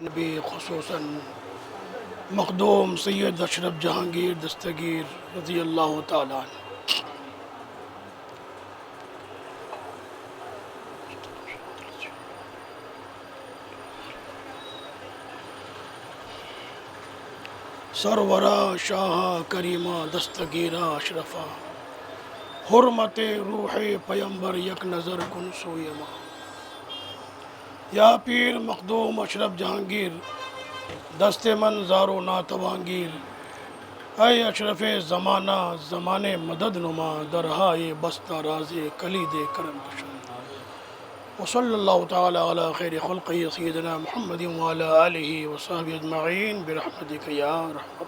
نبی خصوصاً مخدوم سید اشرف جہانگیر دستگیر رضی اللہ تعالیٰ عنہ۔ سرورا شاہ کریمہ دستگیرہ اشرفا، حرمت روح پیمبر یک نظر کن سوئے ماں۔ یا پیر مخدوم اشرف جہانگیر دست من زارو ناتوانگیر، اے اشرف زمانہ زمانے مدد نما، درہائے بستہ راز کلید کرم کشا۔ وصلی اللہ تعالی علی خیر خلقہ سیدنا محمد وعلی آلہ وصحبہ اجمعین برحمتک یا ارحم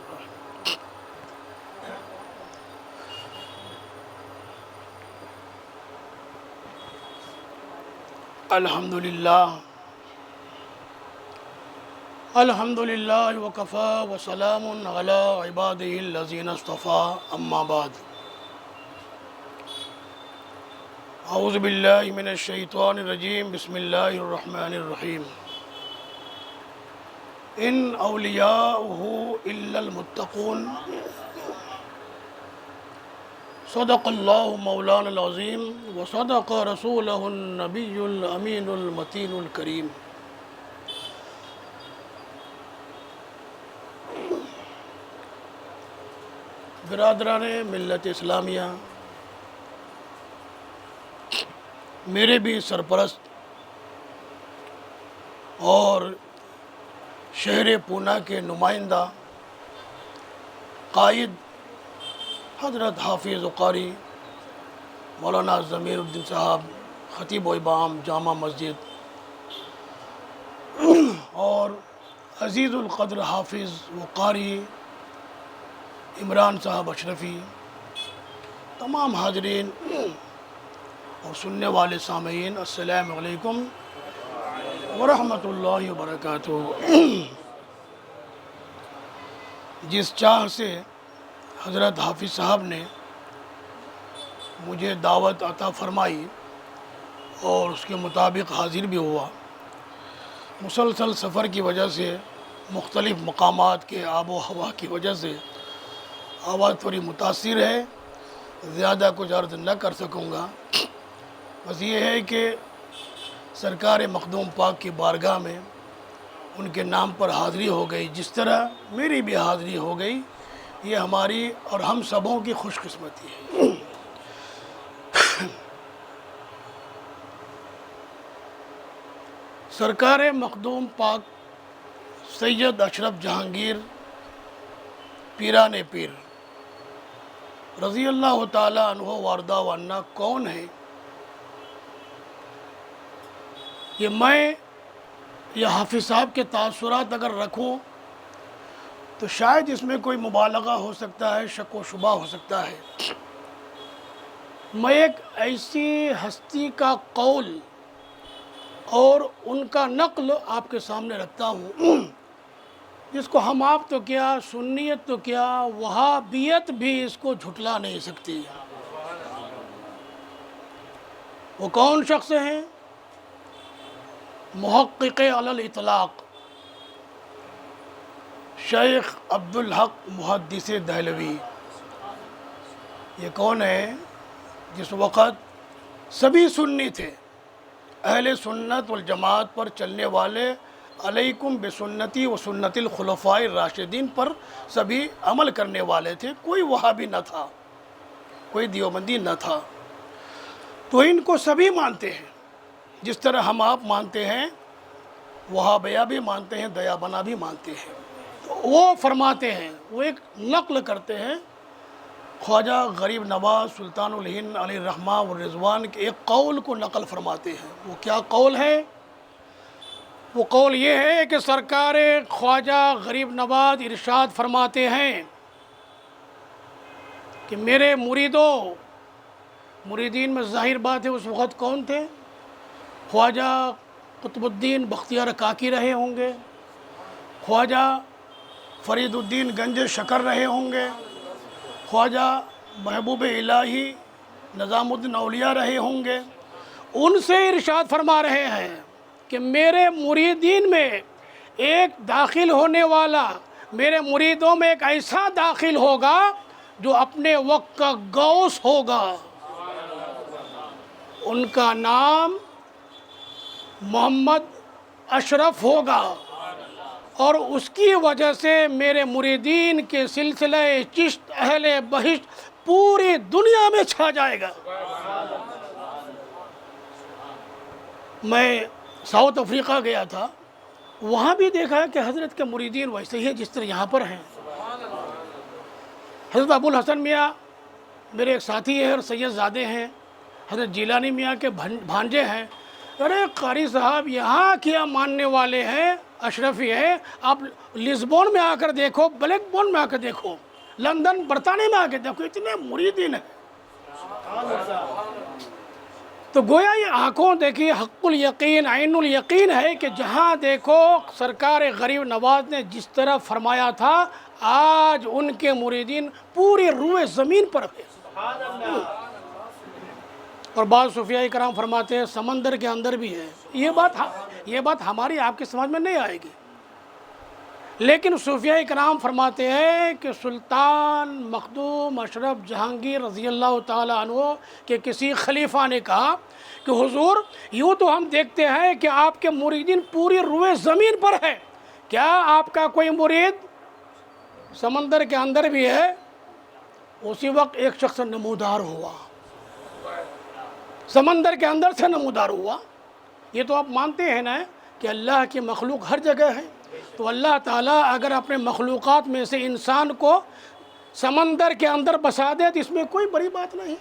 الراحمین۔ الحمدللہ وکفا وسلام علی عبادہ الذین اصطفیٰ، اما بعد۔ اعوذ باللہ من الشیطان الرجیم، بسم اللہ الرحمن الرحیم۔ ان اولیاؤہ الا المتقون، صدق اللہ مولانا العظیم وصدق رسولہ النبی الامین المتین الکریم۔ برادران ملت اسلامیہ، میرے بھی سرپرست اور شہر پونا کے نمائندہ قائد حضرت حافظ و قاری مولانا ضمیر الدین صاحب، خطیب و امام جامع مسجد، اور عزیز القدر حافظ و قاری عمران صاحب اشرفی، تمام حاضرین اور سننے والے سامعین، السلام علیکم ورحمۃ اللہ وبرکاتہ۔ جس چاہ سے حضرت حافظ صاحب نے مجھے دعوت عطا فرمائی اور اس کے مطابق حاضر بھی ہوا، مسلسل سفر کی وجہ سے، مختلف مقامات کے آب و ہوا کی وجہ سے آواز تھوڑی متاثر ہے، زیادہ کچھ عرض نہ کر سکوں گا۔ بس یہ ہے کہ سرکار مخدوم پاک کی بارگاہ میں ان کے نام پر حاضری ہو گئی، جس طرح میری بھی حاضری ہو گئی، یہ ہماری اور ہم سبوں کی خوش قسمتی ہے۔ سرکار مخدوم پاک سید اشرف جہانگیر پیران پیر رضی اللہ تعالی عنہ وارضہ وعنا کون ہے؟ یہ میں یا حافظ صاحب کے تاثرات اگر رکھوں تو شاید اس میں کوئی مبالغہ ہو سکتا ہے، شک و شبہ ہو سکتا ہے۔ میں ایک ایسی ہستی کا قول اور ان کا نقل آپ کے سامنے رکھتا ہوں جس کو ہم آپ تو کیا، سنیت تو کیا، وہابیت بھی اس کو جھٹلا نہیں سکتی۔ وہ کون شخص ہیں؟ محقق علی الاطلاق شیخ عبدالحق محدث دہلوی۔ یہ کون ہے؟ جس وقت سبھی سنی تھے، اہل سنت والجماعت پر چلنے والے، علیکم بسنتی و سنت الخلفاء الراشدین پر سبھی عمل کرنے والے تھے، کوئی وہابی نہ تھا، کوئی دیوبندی نہ تھا، تو ان کو سبھی مانتے ہیں، جس طرح ہم آپ مانتے ہیں، وہابیہ بھی مانتے ہیں، دیابنا بھی مانتے ہیں۔ تو وہ فرماتے ہیں، وہ ایک نقل کرتے ہیں، خواجہ غریب نواز سلطان الہند علیہ الرحمہ والرضوان کے ایک قول کو نقل فرماتے ہیں۔ وہ کیا قول ہے؟ وہ قول یہ ہے کہ سرکار خواجہ غریب نواز ارشاد فرماتے ہیں کہ میرے مریدین میں ظاہر بات ہے اس وقت کون تھے؟ خواجہ قطب الدین بختیار کاکی رہے ہوں گے، خواجہ فرید الدین گنج شکر رہے ہوں گے، خواجہ محبوب الہی نظام الدین اولیاء رہے ہوں گے۔ ان سے ارشاد فرما رہے ہیں کہ میرے مریدین میں ایک داخل ہونے والا میرے مریدوں میں ایک ایسا داخل ہوگا جو اپنے وقت کا غوث ہوگا، ان کا نام محمد اشرف ہوگا، اور اس کی وجہ سے میرے مریدین کے سلسلہ چشت اہل بہشت پوری دنیا میں چھا جائے گا۔ میں ساؤتھ افریقہ گیا تھا، وہاں بھی دیکھا کہ حضرت کے مریدین ویسے ہی ہیں جس طرح یہاں پر ہیں۔ حضرت ابو الحسن میاں میرے ایک ساتھی ہیں اور سید زادے ہیں، حضرت جیلانی میاں کے بھانجے ہیں۔ ارے قاری صاحب یہاں کیا ماننے والے ہیں، اشرفی ہیں، آپ لسبون میں آ کر دیکھو، بلیک بون میں آ کر دیکھو، لندن برطانیہ میں آ کے دیکھو، اتنے مریدین ہیں۔ تو گویا یہ آنکھوں دیکھیے حق الیقین عین الیقین ہے کہ جہاں دیکھو سرکار غریب نواز نے جس طرح فرمایا تھا، آج ان کے مریدین پوری روئے زمین پر ہے۔ اور بعض صوفیاء کرام فرماتے ہیں سمندر کے اندر بھی ہے۔ یہ بات ہماری آپ کی سمجھ میں نہیں آئے گی، لیکن صوفیاء کرام فرماتے ہیں کہ سلطان مخدوم اشرف جہانگیر رضی اللہ تعالیٰ عنہ کے کسی خلیفہ نے کہا کہ حضور یوں تو ہم دیکھتے ہیں کہ آپ کے مریدین پوری روئے زمین پر ہے، کیا آپ کا کوئی مرید سمندر کے اندر بھی ہے؟ اسی وقت ایک شخص نمودار ہوا، سمندر کے اندر سے نمودار ہوا۔ یہ تو آپ مانتے ہیں نا کہ اللہ کی مخلوق ہر جگہ ہے، تو اللہ تعالیٰ اگر اپنے مخلوقات میں سے انسان کو سمندر کے اندر بسا دے تو اس میں کوئی بڑی بات نہیں،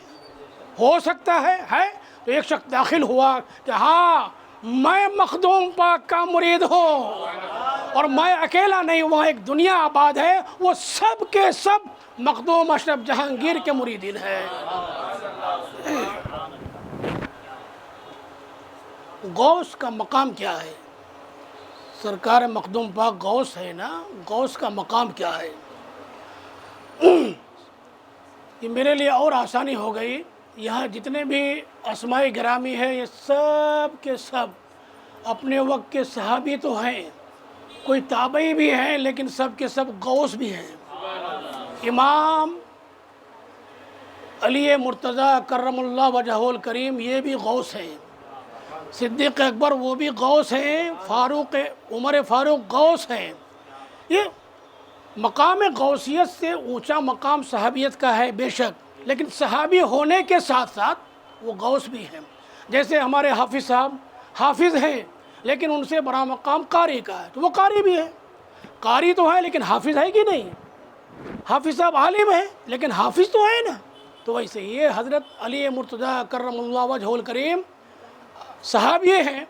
ہو سکتا ہے۔ تو ایک شخص داخل ہوا کہ ہاں میں مخدوم پاک کا مرید ہوں، اور میں اکیلا نہیں، وہاں ایک دنیا آباد ہے، وہ سب کے سب مخدوم اشرف جہانگیر کے مریدین ہیں۔ غوث کا مقام کیا ہے؟ سرکار مخدوم پاک غوث ہے نا، غوث کا مقام کیا ہے؟ یہ میرے لیے اور آسانی ہو گئی، یہاں جتنے بھی اسماء گرامی ہیں یہ سب کے سب اپنے وقت کے صحابی تو ہیں، کوئی تابعی بھی ہیں، لیکن سب کے سب غوث بھی ہیں۔ امام علی مرتضیٰ کرم اللہ وجہہ الکریم یہ بھی غوث ہیں، صدیق اکبر وہ بھی غوث ہیں، عمر فاروق غوث ہیں۔ یہ مقام غوثیت سے اونچا مقام صحابیت کا ہے بے شک، لیکن صحابی ہونے کے ساتھ ساتھ وہ غوث بھی ہیں۔ جیسے ہمارے حافظ صاحب حافظ ہیں، لیکن ان سے بڑا مقام قاری کا ہے، تو وہ قاری بھی ہے، قاری تو ہے لیکن حافظ ہے کہ نہیں؟ حافظ صاحب عالم ہیں لیکن حافظ تو ہے نا۔ تو ویسے یہ حضرت علی مرتضیٰ کرم اللہ وجہہ الکریم صحابی ہیں،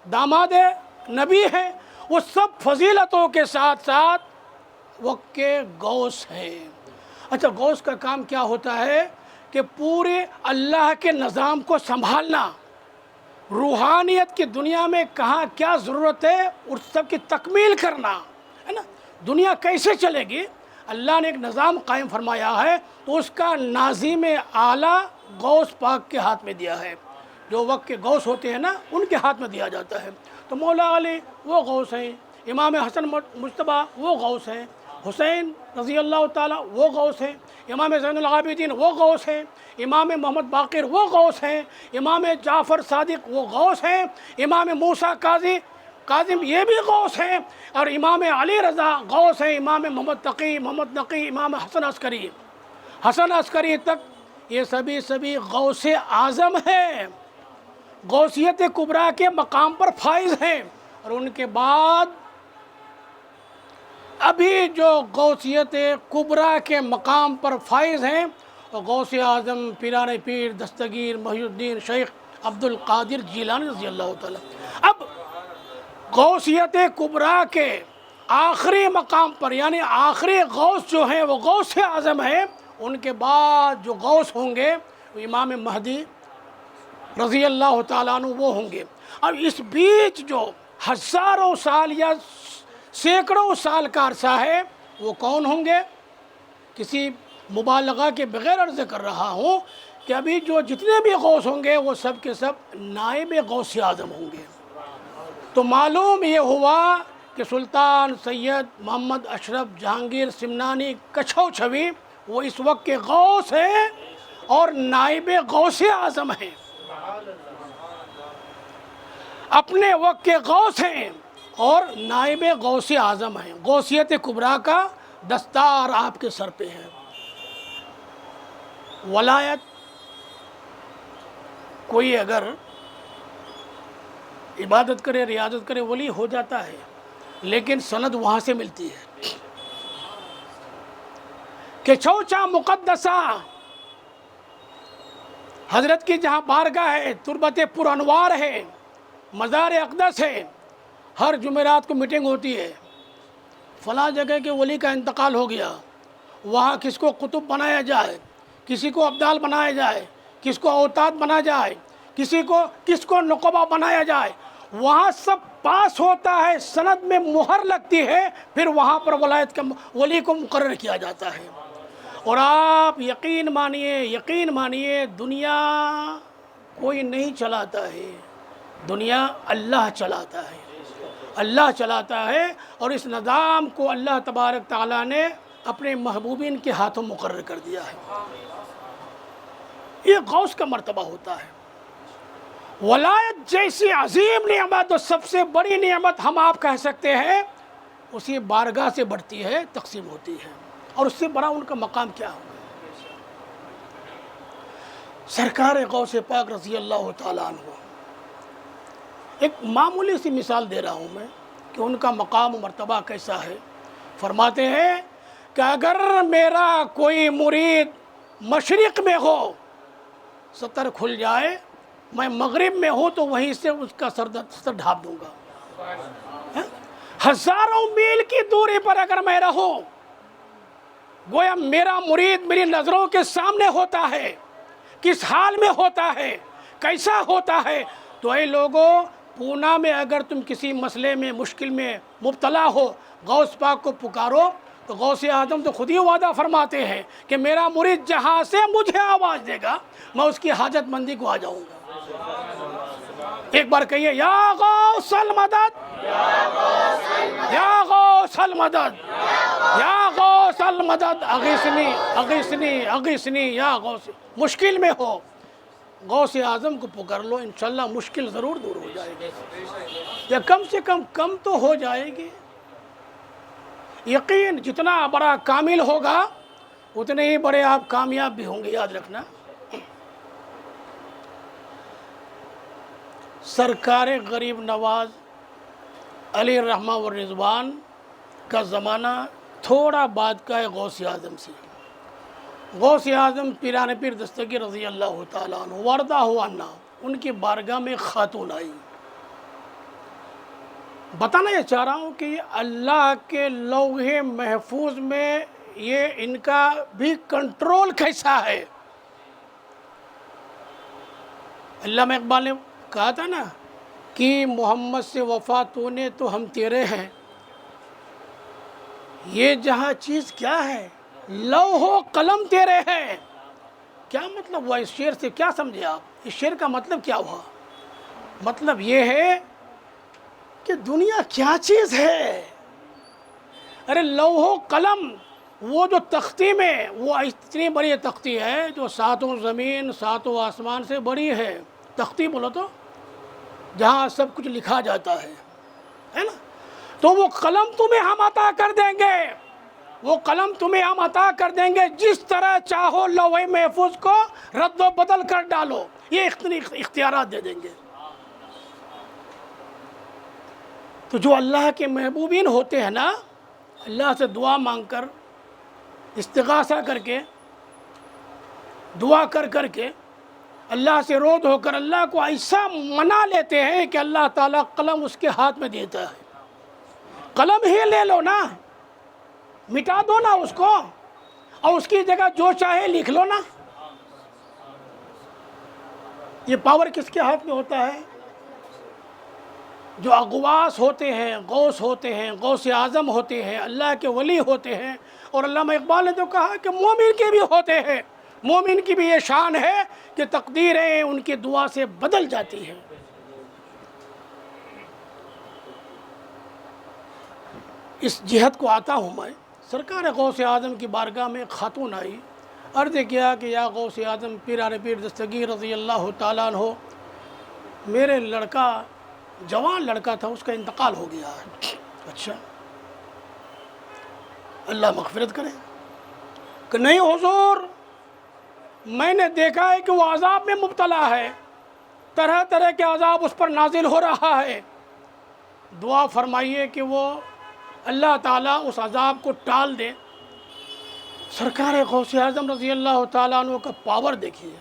داماد نبی ہیں، وہ سب فضیلتوں کے ساتھ ساتھ وقت کے غوث ہیں۔ اچھا غوث کا کام کیا ہوتا ہے کہ پورے اللہ کے نظام کو سنبھالنا، روحانیت کی دنیا میں کہاں کیا ضرورت ہے اس سب کی تکمیل کرنا ہے نا۔ دنیا کیسے چلے گی؟ اللہ نے ایک نظام قائم فرمایا ہے، تو اس کا ناظم اعلیٰ غوث پاک کے ہاتھ میں دیا ہے۔ جو وقت کے غوث ہوتے ہیں نا ان کے ہاتھ میں دیا جاتا ہے۔ تو مولا علی وہ غوث ہیں، امام حسن مجتبیٰ وہ غوث ہیں، حسین رضی اللہ تعالیٰ وہ غوث ہیں، امام زین العابدین وہ غوث ہیں، امام محمد باقر وہ غوث ہیں، امام جعفر صادق وہ غوث ہیں، امام موسیٰ کاظم یہ بھی غوث ہیں، اور امام علی رضا غوث ہیں، امام محمد نقی، امام حسن عسکری تک یہ سبھی غوث اعظم ہیں، غوثیت کبریٰ کے مقام پر فائز ہیں۔ اور ان کے بعد ابھی جو غوثیت کبریٰ کے مقام پر فائز ہیں اور غوث اعظم پیران پیر دستگیر محی الدین شیخ عبد القادر جیلانی رضی اللہ تعالیٰ۔ اب غوثیت کبریٰ کے آخری مقام پر یعنی آخری غوث جو ہیں وہ غوث اعظم ہیں، ان کے بعد جو غوث ہوں گے وہ امام مہدی رضی اللہ تعالیٰ عنہ وہ ہوں گے۔ اور اس بیچ جو ہزاروں سال یا سینکڑوں سال کا عرصہ ہے وہ کون ہوں گے؟ کسی مبالغہ کے بغیر عرض کر رہا ہوں کہ ابھی جو جتنے بھی غوث ہوں گے وہ سب کے سب نائب غوث اعظم ہوں گے۔ تو معلوم یہ ہوا کہ سلطان سید محمد اشرف جہانگیر سمنانی کچھو چھوی وہ اس وقت کے غوث ہیں اور نائب غوث اعظم ہیں، اپنے وقت کے غوث ہیں اور نائب غوث اعظم ہیں، غوثیت کبریٰ کا دستار آپ کے سر پہ ہے۔ ولایت کوئی اگر عبادت کرے ریاضت کرے ولی ہو جاتا ہے، لیکن سند وہاں سے ملتی ہے کہ چوچا مقدسہ حضرت کی جہاں بارگاہ ہے، تربت پر انوار ہے، مزار اقدس ہے، ہر جمعرات کو میٹنگ ہوتی ہے، فلاں جگہ کے ولی کا انتقال ہو گیا، وہاں کس کو قطب بنایا جائے، کسی کو ابدال بنایا جائے، کس کو اوتاد بنایا جائے، کس کو نقبہ بنایا جائے، وہاں سب پاس ہوتا ہے، سند میں مہر لگتی ہے، پھر وہاں پر ولایت کا ولی کو مقرر کیا جاتا ہے۔ اور آپ یقین مانیے دنیا کوئی نہیں چلاتا ہے، دنیا اللہ چلاتا ہے، اللہ چلاتا ہے، اور اس نظام کو اللہ تبارک تعالیٰ نے اپنے محبوبین کے ہاتھوں مقرر کر دیا ہے۔ یہ غوث کا مرتبہ ہوتا ہے۔ ولایت جیسی عظیم نعمت اور سب سے بڑی نعمت ہم آپ کہہ سکتے ہیں، اسی بارگاہ سے بڑھتی ہے، تقسیم ہوتی ہے، اور اس سے بڑا ان کا مقام کیا ہوگا۔ سرکار غوث پاک رضی اللہ تعالیٰ عنہ، ایک معمولی سی مثال دے رہا ہوں میں کہ ان کا مقام و مرتبہ کیسا ہے۔ فرماتے ہیں کہ اگر میرا کوئی مرید مشرق میں ہو، ستر کھل جائے، میں مغرب میں ہوں تو وہیں سے اس کا سر ڈھانپ دوں گا۔ ہزاروں میل کی دوری پر اگر میں رہوں، گویا میرا مرید میری نظروں کے سامنے ہوتا ہے، کس حال میں ہوتا ہے، کیسا ہوتا ہے۔ تو اے لوگوں، پونا میں اگر تم کسی مسئلے میں مشکل میں مبتلا ہو، غوث پاک کو پکارو، تو غوث اعظم تو خود ہی وعدہ فرماتے ہیں کہ میرا مرید جہاں سے مجھے آواز دے گا، میں اس کی حاجت مندی کو آ جاؤں گا۔ ایک بار کہیے، یا غوث المدد، یا غوث المدد، یا غوث المدد، اغیثنی اغیثنی اغیثنی یا غوث۔ مشکل میں ہو، غوث اعظم کو پکار لو، انشاءاللہ مشکل ضرور دور ہو جائے گی، یا کم سے کم تو ہو جائے گی۔ یقین جتنا بڑا کامل ہوگا اتنے ہی بڑے آپ کامیاب بھی ہوں گے، یاد رکھنا۔ سرکار غریب نواز علی الرحمہ والرضوان کا زمانہ تھوڑا بعد کا ہے غوث اعظم سے۔ غوث اعظم پیران پیر دستگیر رضی اللہ تعالیٰ عنہ وردہ عنہ، ان کی بارگاہ میں خاتون آئی۔ بتانا یہ چاہ رہا ہوں کہ یہ اللہ کے لوح محفوظ میں یہ ان کا بھی کنٹرول کیسا ہے۔ علامہ اقبال نے کہا تھا نا کہ محمد سے وفا تو نے تو ہم تیرے ہیں، یہ جہاں چیز کیا ہے، لوح و قلم تیرے ہیں۔ کیا مطلب ہوا اس شعر سے؟ کیا سمجھے آپ؟ اس شعر کا مطلب کیا ہوا؟ مطلب یہ ہے کہ دنیا کیا چیز ہے۔ ارے لوح و قلم، وہ جو تختی میں، وہ اتنی بڑی تختی ہے جو ساتوں زمین ساتوں آسمان سے بڑی ہے۔ تختی بولو تو جہاں سب کچھ لکھا جاتا ہے نا، تو وہ قلم تمہیں ہم عطا کر دیں گے، وہ قلم تمہیں ہم عطا کر دیں گے، جس طرح چاہو لوح محفوظ کو رد و بدل کر ڈالو، یہ اختیارات دے دیں گے۔ تو جو اللہ کے محبوبین ہوتے ہیں نا، اللہ سے دعا مانگ کر، استغاثہ کر کے، دعا کر کے، اللہ سے رو دھو کر اللہ کو ایسا منا لیتے ہیں کہ اللہ تعالیٰ قلم اس کے ہاتھ میں دیتا ہے۔ قلم ہی لے لو نا، مٹا دو نا اس کو، اور اس کی جگہ جو چاہے لکھ لو نا۔ یہ پاور کس کے ہاتھ میں ہوتا ہے؟ جو اغواس ہوتے ہیں، غوث ہوتے ہیں، غوث اعظم ہوتے ہیں، اللہ کے ولی ہوتے ہیں۔ اور علامہ اقبال نے تو کہا کہ مومن کے بھی ہوتے ہیں، مومن کی بھی یہ شان ہے کہ تقدیریں ان کی دعا سے بدل جاتی ہیں۔ اس جہت کو آتا ہوں میں۔ سرکار غوث اعظم کی بارگاہ میں خاتون آئی، عرض کیا کہ یا غوث اعظم پیران پیر دستگیر رضی اللہ تعالیٰ عنہ، میرے لڑکا، جوان لڑکا تھا، اس کا انتقال ہو گیا ہے۔ اچھا، اللہ مغفرت کرے۔ کہ نہیں حضور، میں نے دیکھا ہے کہ وہ عذاب میں مبتلا ہے، طرح طرح کے عذاب اس پر نازل ہو رہا ہے، دعا فرمائیے کہ وہ اللہ تعالیٰ اس عذاب کو ٹال دے۔ سرکار غوث اعظم رضی اللہ تعالیٰ عنہ کا پاور دیکھیے،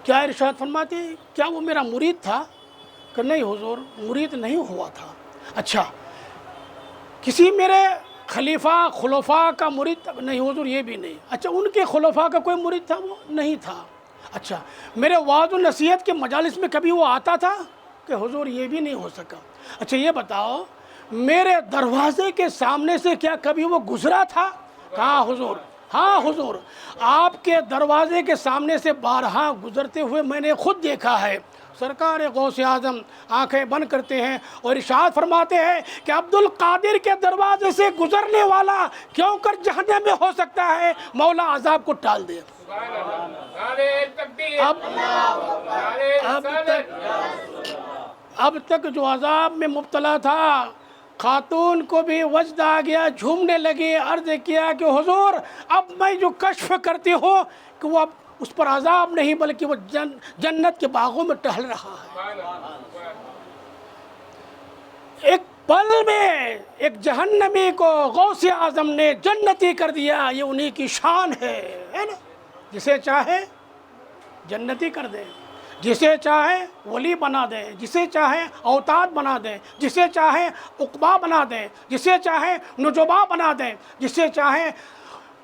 کیا ارشاد فرماتے ہیں، کیا وہ میرا مرید تھا؟ کہ نہیں حضور، مرید نہیں ہوا تھا۔ اچھا، کسی میرے خلفاء کا مرید تھا؟ نہیں حضور، یہ بھی نہیں۔ اچھا، ان کے خلفاء کا کوئی مرید تھا؟ وہ نہیں تھا۔ اچھا، میرے وعظ و نصیحت کے مجالس میں کبھی وہ آتا تھا؟ کہ حضور یہ بھی نہیں ہو سکا۔ اچھا یہ بتاؤ، میرے دروازے کے سامنے سے کیا کبھی وہ گزرا تھا؟ کہاں حضور؟ ہاں حضور، آپ کے دروازے کے سامنے سے بارہا گزرتے ہوئے میں نے خود دیکھا ہے۔ سرکار غوث اعظم آنکھیں بند کرتے ہیں اور ارشاد فرماتے ہیں کہ عبد القادر کے دروازے سے گزرنے والا کیوں کر جہنم میں ہو سکتا ہے، مولا عذاب کو ٹال دے۔ اب تک جو عذاب میں مبتلا تھا، خاتون کو بھی وجد آ گیا، جھومنے لگی، عرض کیا کہ حضور اب میں جو کشف کرتی ہوں کہ وہ اب اس پر عذاب نہیں بلکہ وہ جنت کے باغوں میں ٹہل رہا ہے۔ ایک پل میں ایک جہنمی کو غوث اعظم نے جنتی کر دیا، یہ انہی کی شان ہے نا؟ جسے چاہے جنتی کر دے، جسے چاہے ولی بنا دے، جسے چاہے اوتاد بنا دے، جسے چاہے عقبہ بنا دے، جسے چاہے نجبا بنا دے، جسے چاہے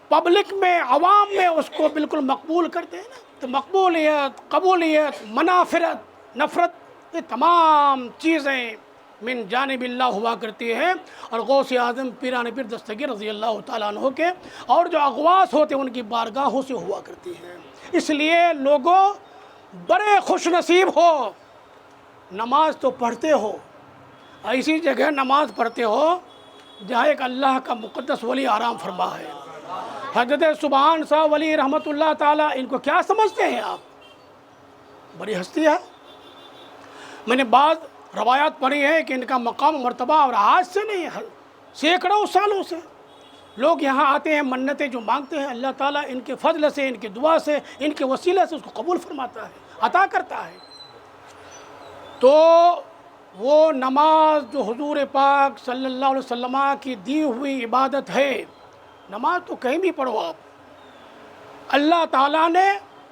پبلک میں، عوام میں اس کو بالکل مقبول کر دے نا۔ تو مقبولیت، قبولیت، منافرت، نفرت، یہ تمام چیزیں من جانب اللہ ہوا کرتی ہے، اور غوث اعظم پیران پیر دستگیر رضی اللہ تعالیٰ عنہ کے اور جو اغواس ہوتے ہیں ان کی بارگاہوں سے ہوا کرتی ہیں۔ اس لیے لوگوں بڑے خوش نصیب ہو، نماز تو پڑھتے ہو، ایسی جگہ نماز پڑھتے ہو جہاں ایک اللہ کا مقدس ولی آرام فرما ہے۔ حضرت سبحان صاحب ولی رحمۃ اللہ تعالیٰ، ان کو کیا سمجھتے ہیں آپ؟ بڑی ہستی ہے۔ میں نے بعض روایات پڑھی ہیں کہ ان کا مقام و مرتبہ اور آج سے نہیں، سینکڑوں سالوں سے لوگ یہاں آتے ہیں، منتیں جو مانگتے ہیں، اللہ تعالیٰ ان کے فضل سے، ان کی دعا سے، ان کے وسیلے سے اس کو قبول فرماتا ہے، عطا کرتا ہے۔ تو وہ نماز جو حضور پاک صلی اللہ علیہ وسلم کی دی ہوئی عبادت ہے، نماز تو کہیں بھی پڑھو آپ، اللہ تعالیٰ نے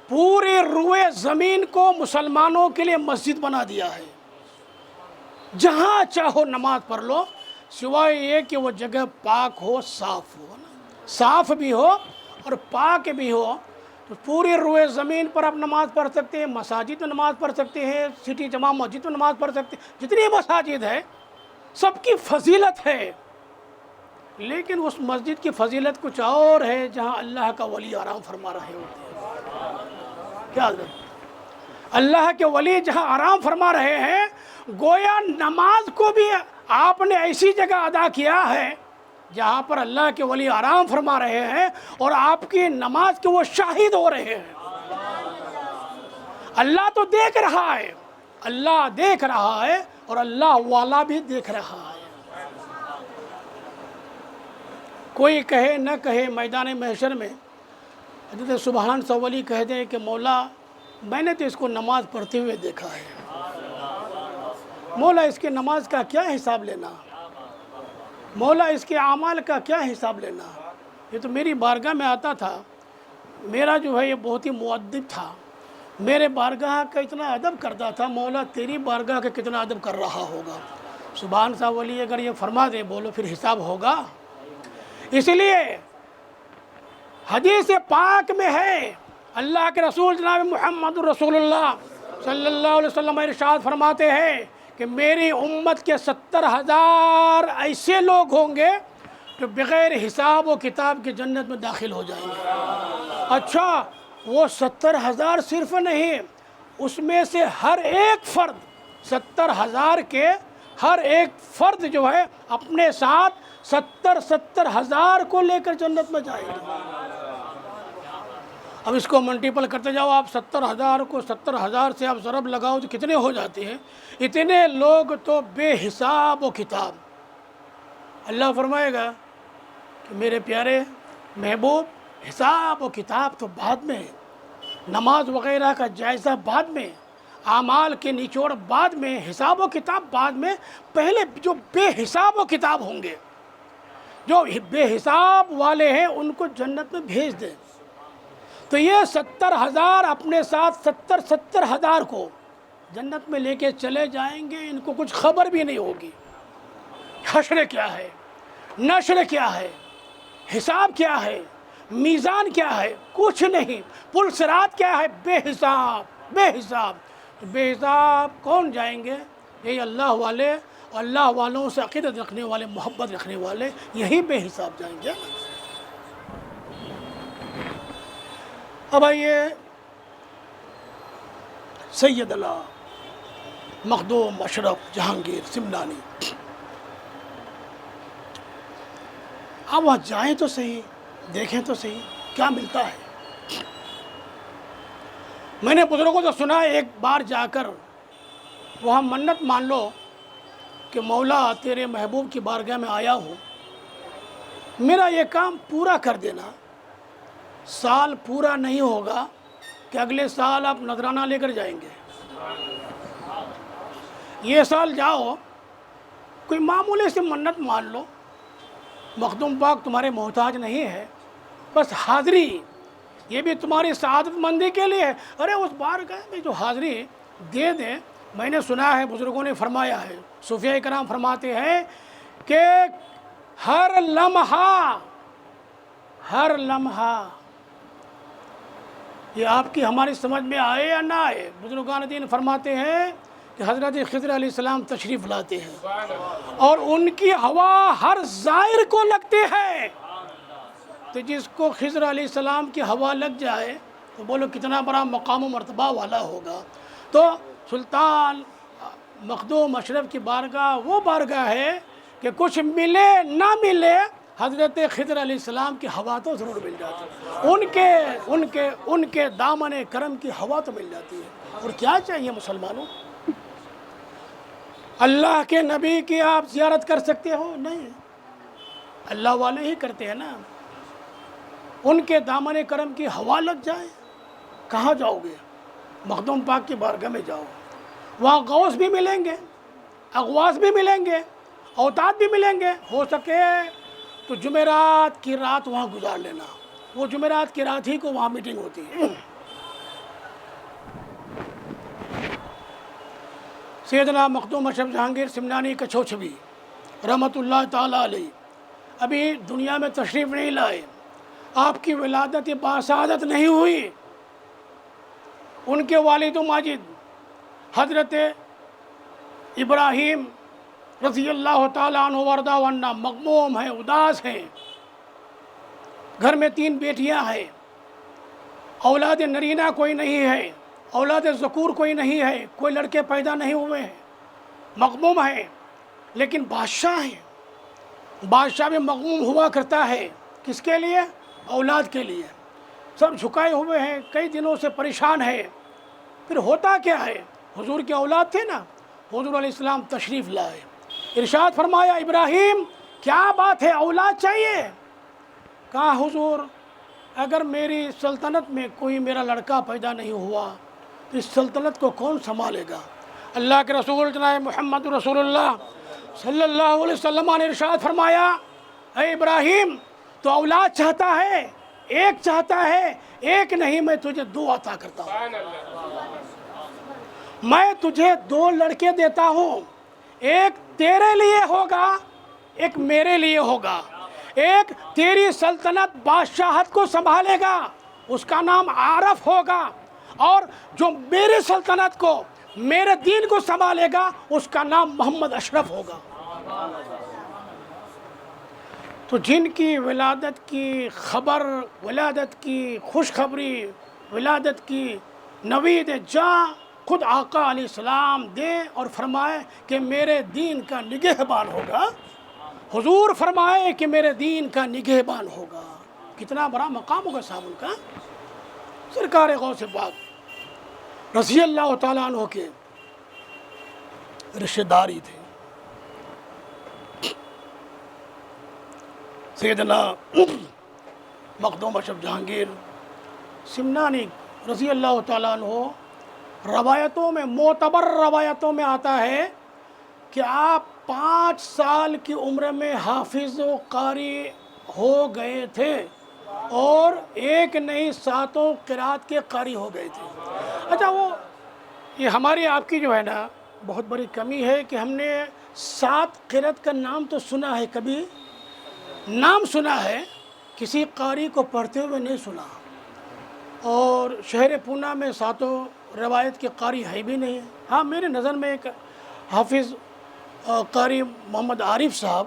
پورے روئے زمین کو مسلمانوں کے لیے مسجد بنا دیا ہے، جہاں چاہو نماز پڑھ لو، سوائے یہ کہ وہ جگہ پاک ہو، صاف ہو نا، صاف بھی ہو اور پاک بھی ہو۔ تو پورے روئے زمین پر آپ نماز پڑھ سکتے ہیں، مساجد میں نماز پڑھ سکتے ہیں، سٹی جامع مسجد میں نماز پڑھ سکتے ہیں، جتنی مساجد ہے سب کی فضیلت ہے، لیکن اس مسجد کی فضیلت کچھ اور ہے جہاں اللہ کا ولی آرام فرما رہے ہوتے ہیں۔ کیا حضرت؟ اللہ کے ولی جہاں آرام فرما رہے ہیں، گویا نماز کو بھی آپ نے ایسی جگہ ادا کیا ہے جہاں پر اللہ کے ولی آرام فرما رہے ہیں اور آپ کی نماز کے وہ شاہد ہو رہے ہیں۔ اللہ تو دیکھ رہا ہے، اللہ دیکھ رہا ہے اور اللہ والا بھی دیکھ رہا ہے۔ کوئی کہے نہ کہے، میدان محشر میں حضرت سبحان صاحب ولی کہہ دیں کہ مولا میں نے تو اس کو نماز پڑھتے ہوئے دیکھا ہے، مولا اس کے نماز کا کیا حساب لینا، مولا اس کے اعمال کا کیا حساب لینا، یہ تو میری بارگاہ میں آتا تھا، میرا جو ہے یہ بہت ہی مؤدب تھا، میرے بارگاہ کا اتنا ادب کرتا تھا، مولا تیری بارگاہ کا کتنا ادب کر رہا ہوگا۔ سبحان صاحب ولی اگر یہ فرما دے، بولو پھر حساب ہوگا۔ اس لیے حدیث پاک میں ہے، اللہ کے رسول جناب محمد رسول اللہ صلی اللہ علیہ وسلم ارشاد فرماتے ہیں کہ میری امت کے 70,000 ایسے لوگ ہوں گے جو بغیر حساب و کتاب کے جنت میں داخل ہو جائیں گے۔ اچھا، وہ 70,000 صرف نہیں، اس میں سے ہر ایک فرد 70,000 کے ہر ایک فرد جو ہے اپنے ساتھ 70,000 کو لے کر جنت میں جائے گا۔ اب اس کو ملٹیپل کرتے جاؤ آپ، 70,000 کو 70,000 سے آپ ضرب لگاؤ تو کتنے ہو جاتے ہیں؟ اتنے لوگ تو بے حساب و کتاب۔ اللہ فرمائے گا کہ میرے پیارے محبوب، حساب و کتاب تو بعد میں، نماز وغیرہ کا جائزہ بعد میں، اعمال کے نچوڑ بعد میں، حساب و کتاب بعد میں، پہلے جو بے حساب و کتاب ہوں گے، جو بے حساب والے ہیں، ان کو جنت میں بھیج دیں۔ تو یہ 70,000 اپنے ساتھ 70,000 کو جنت میں لے کے چلے جائیں گے، ان کو کچھ خبر بھی نہیں ہوگی حشر کیا ہے، نشر کیا ہے، حساب کیا ہے، میزان کیا ہے، کچھ نہیں۔ پل صراط کیا ہے؟ بے حساب، بے حساب۔ بے حساب کون جائیں گے؟ یہی اللہ والے، اور اللہ والوں سے عقیدت رکھنے والے، محبت رکھنے والے، یہی بے حساب جائیں گے۔ اب آئیے سیدنا مخدوم اشرف جہانگیر سمنانی، آپ وہاں جائیں تو صحیح، دیکھیں تو صحیح کیا ملتا ہے۔ میں نے بزرگوں سے سنا، ایک بار جا کر وہاں منت مان لو کہ مولا تیرے محبوب کی بارگاہ میں آیا ہوں، میرا یہ کام پورا کر دینا۔ سال پورا نہیں ہوگا کہ اگلے سال آپ نذرانہ لے کر جائیں گے۔ یہ سال جاؤ، کوئی معمولی سے منت مان لو، مخدوم پاک تمہارے محتاج نہیں ہے، بس حاضری، یہ بھی تمہاری سعادت مندی کے لیے ہے۔ ارے اس بارگاہ میں جو حاضری دے دیں، میں نے سنا ہے، بزرگوں نے فرمایا ہے، صوفیاء کرام فرماتے ہیں کہ ہر لمحہ، ہر لمحہ، یہ آپ کی ہماری سمجھ میں آئے یا نہ آئے، بزرگان دین فرماتے ہیں کہ حضرت خضر علیہ السلام تشریف لاتے ہیں اور ان کی ہوا ہر زائر کو لگتی ہے۔ تو جس کو خضر علیہ السلام کی ہوا لگ جائے تو بولو کتنا بڑا مقام و مرتبہ والا ہوگا۔ تو سلطان مخدوم اشرف کی بارگاہ وہ بارگاہ ہے کہ کچھ ملے نہ ملے، حضرت خضر علیہ السلام کی ہوا تو ضرور مل جاتی ہے، ان کے دامن کرم کی ہوا تو مل جاتی ہے۔ اور کیا چاہیے مسلمانوں؟ اللہ کے نبی کی آپ زیارت کر سکتے ہو؟ نہیں، اللہ والے ہی کرتے ہیں نا۔ ان کے دامن کرم کی ہوا لگ جائے، کہاں جاؤ گے؟ مخدوم پاک کی بارگاہ میں جاؤ، وہاں غوث بھی ملیں گے، اغواث بھی ملیں گے، اوتاد بھی ملیں گے۔ ہو سکے تو جمعرات کی رات وہاں گزار لینا، وہ جمعرات کی رات ہی کو وہاں میٹنگ ہوتی ہے۔ سیدنا مخدوم اشرف جہانگیر سمنانی کچھوچھوی رحمۃ اللہ تعالیٰ علیہ ابھی دنیا میں تشریف نہیں لائے، آپ کی ولادت باسعادت نہیں ہوئی۔ ان کے والد ماجد حضرت ابراہیم رضی اللہ تعالیٰ عنہ وارضہ عنہ مغموم ہیں، اداس ہیں، گھر میں 3 بیٹیاں ہیں، اولاد نرینہ کوئی نہیں ہے، اولاد ذکور کوئی نہیں ہے، کوئی لڑکے پیدا نہیں ہوئے ہیں، مغموم ہیں، لیکن بادشاہ ہیں۔ بادشاہ بھی مغموم ہوا کرتا ہے، کس کے لیے؟ اولاد کے لیے۔ سب جھکائے ہوئے ہیں، کئی دنوں سے پریشان ہے۔ پھر ہوتا کیا ہے؟ حضور کے اولاد تھے نا، حضور علیہ السلام تشریف لائے، ارشاد فرمایا ابراہیم کیا بات ہے، اولاد چاہیے؟ کہا حضور اگر میری سلطنت میں کوئی میرا لڑکا پیدا نہیں ہوا تو اس سلطنت کو کون سنبھالے گا؟ اللہ کے رسول جناب محمد رسول اللہ صلی اللہ علیہ وسلم نے ارشاد فرمایا اے ابراہیم تو اولاد چاہتا ہے، ایک چاہتا ہے، ایک نہیں، میں تجھے 2 عطا کرتا ہوں، میں تجھے 2 لڑکے دیتا ہوں، ایک تیرے لیے ہوگا، ایک میرے لیے ہوگا۔ ایک تیری سلطنت بادشاہت کو سنبھالے گا، اس کا نام عارف ہوگا، اور جو میری سلطنت کو، میرے دین کو سنبھالے گا، اس کا نام محمد اشرف ہوگا۔ تو جن کی ولادت کی خبر، ولادت کی خوشخبری، ولادت کی نوید جاں خود آقا علیہ السلام دیں اور فرمائے کہ میرے دین کا نگہبان ہوگا. حضور فرمائے کہ میرے دین کا نگہبان ہوگا. کتنا بڑا مقام ہوگا صاحب ان کا. سرکار غوث پاک رضی اللہ تعالیٰ عنہ کے رشتہ داری تھے. سیدنا مخدوم اشرف جہانگیر سمنانی رضی اللہ تعالیٰ عنہ، روایتوں میں، معتبر روایتوں میں آتا ہے کہ آپ 5 سال کی عمر میں حافظ و قاری ہو گئے تھے، اور ایک نہیں 7 قرات کے قاری ہو گئے تھے. اچھا، وہ یہ ہماری آپ کی جو ہے نا بہت بڑی کمی ہے کہ ہم نے 7 قرات کا نام تو سنا ہے، کبھی نام سنا ہے، کسی قاری کو پڑھتے ہوئے نہیں سنا. اور شہر پونا میں 7 روایت کے قاری ہے بھی نہیں. ہاں، میرے نظر میں ایک حافظ قاری محمد عارف صاحب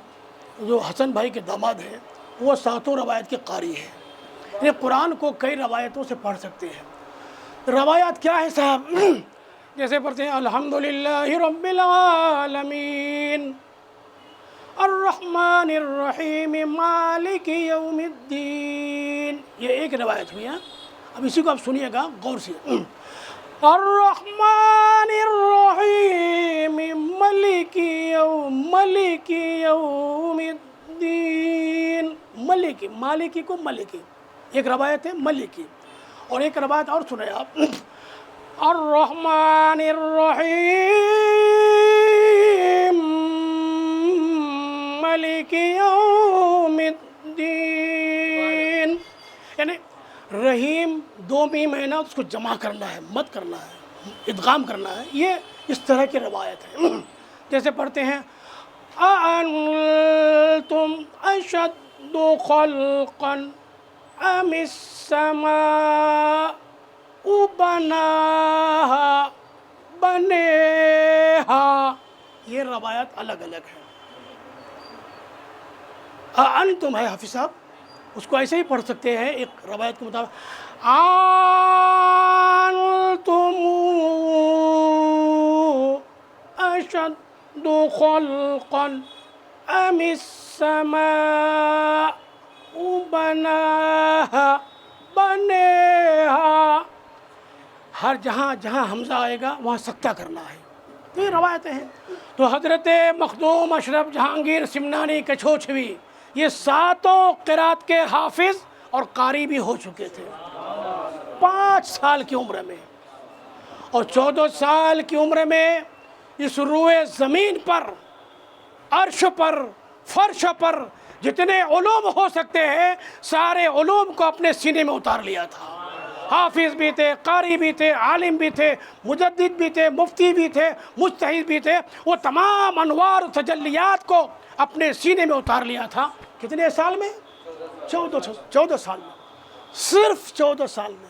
جو حسن بھائی کے داماد ہیں، وہ 7 روایت کے قاری ہیں. یہ قرآن کو کئی روایتوں سے پڑھ سکتے ہیں. روایات کیا ہے صاحب؟ جیسے پڑھتے ہیں الحمدللہ رب العالمین الرحمن الرحیم مالک یوم الدین. یہ ایک روایت ہوئی ہے. اب اسی کو آپ سنیے گا غور سے. الرحمن الرحیم مالک یوم الدین. ملکی، مالکی کو ملکی، ایک روایت ہے ملکی. اور ایک روایت اور سنیں آپ، الرحمن الرحیم مالک یوم الدین. یعنی رحیم 2 میم ہے نا، اس کو جمع کرنا ہے، مت کرنا ہے، ادغام کرنا ہے. یہ اس طرح کی روایت ہے. جیسے پڑھتے ہیں اَأَنْتُمْ أَشَدُّ خَلْقًا أَمِ السَّمَاءُ بَنَاهَا بَنَيْهَا. یہ روایت الگ الگ ہے. اَأَنْتُمْ ہے حافظ صاحب، اس کو ایسے ہی پڑھ سکتے ہیں ایک روایت کے مطابق، أَنْتُمْ أَشَدُّ خَلْقًا أَمِ السَّمَاءُ بَنَاهَا بَنَيْهَا. ہر جہاں جہاں حمزہ آئے گا وہاں سکتہ کرنا ہے. تو یہ روایتیں ہیں. تو حضرت مخدوم اشرف جہانگیر سمنانی کچھوچھوی یہ 7 قرات کے حافظ اور قاری بھی ہو چکے تھے 5 سال کی عمر میں. اور 14 سال کی عمر میں اس روئے زمین پر، عرش پر، فرش پر جتنے علوم ہو سکتے ہیں سارے علوم کو اپنے سینے میں اتار لیا تھا. حافظ بھی تھے، قاری بھی تھے، عالم بھی تھے، مجدد بھی تھے، مفتی بھی تھے، مجتہد بھی تھے. وہ تمام انوار و تجلیات کو اپنے سینے میں اتار لیا تھا. کتنے سال میں؟ 14 سال میں. صرف 14 سال میں.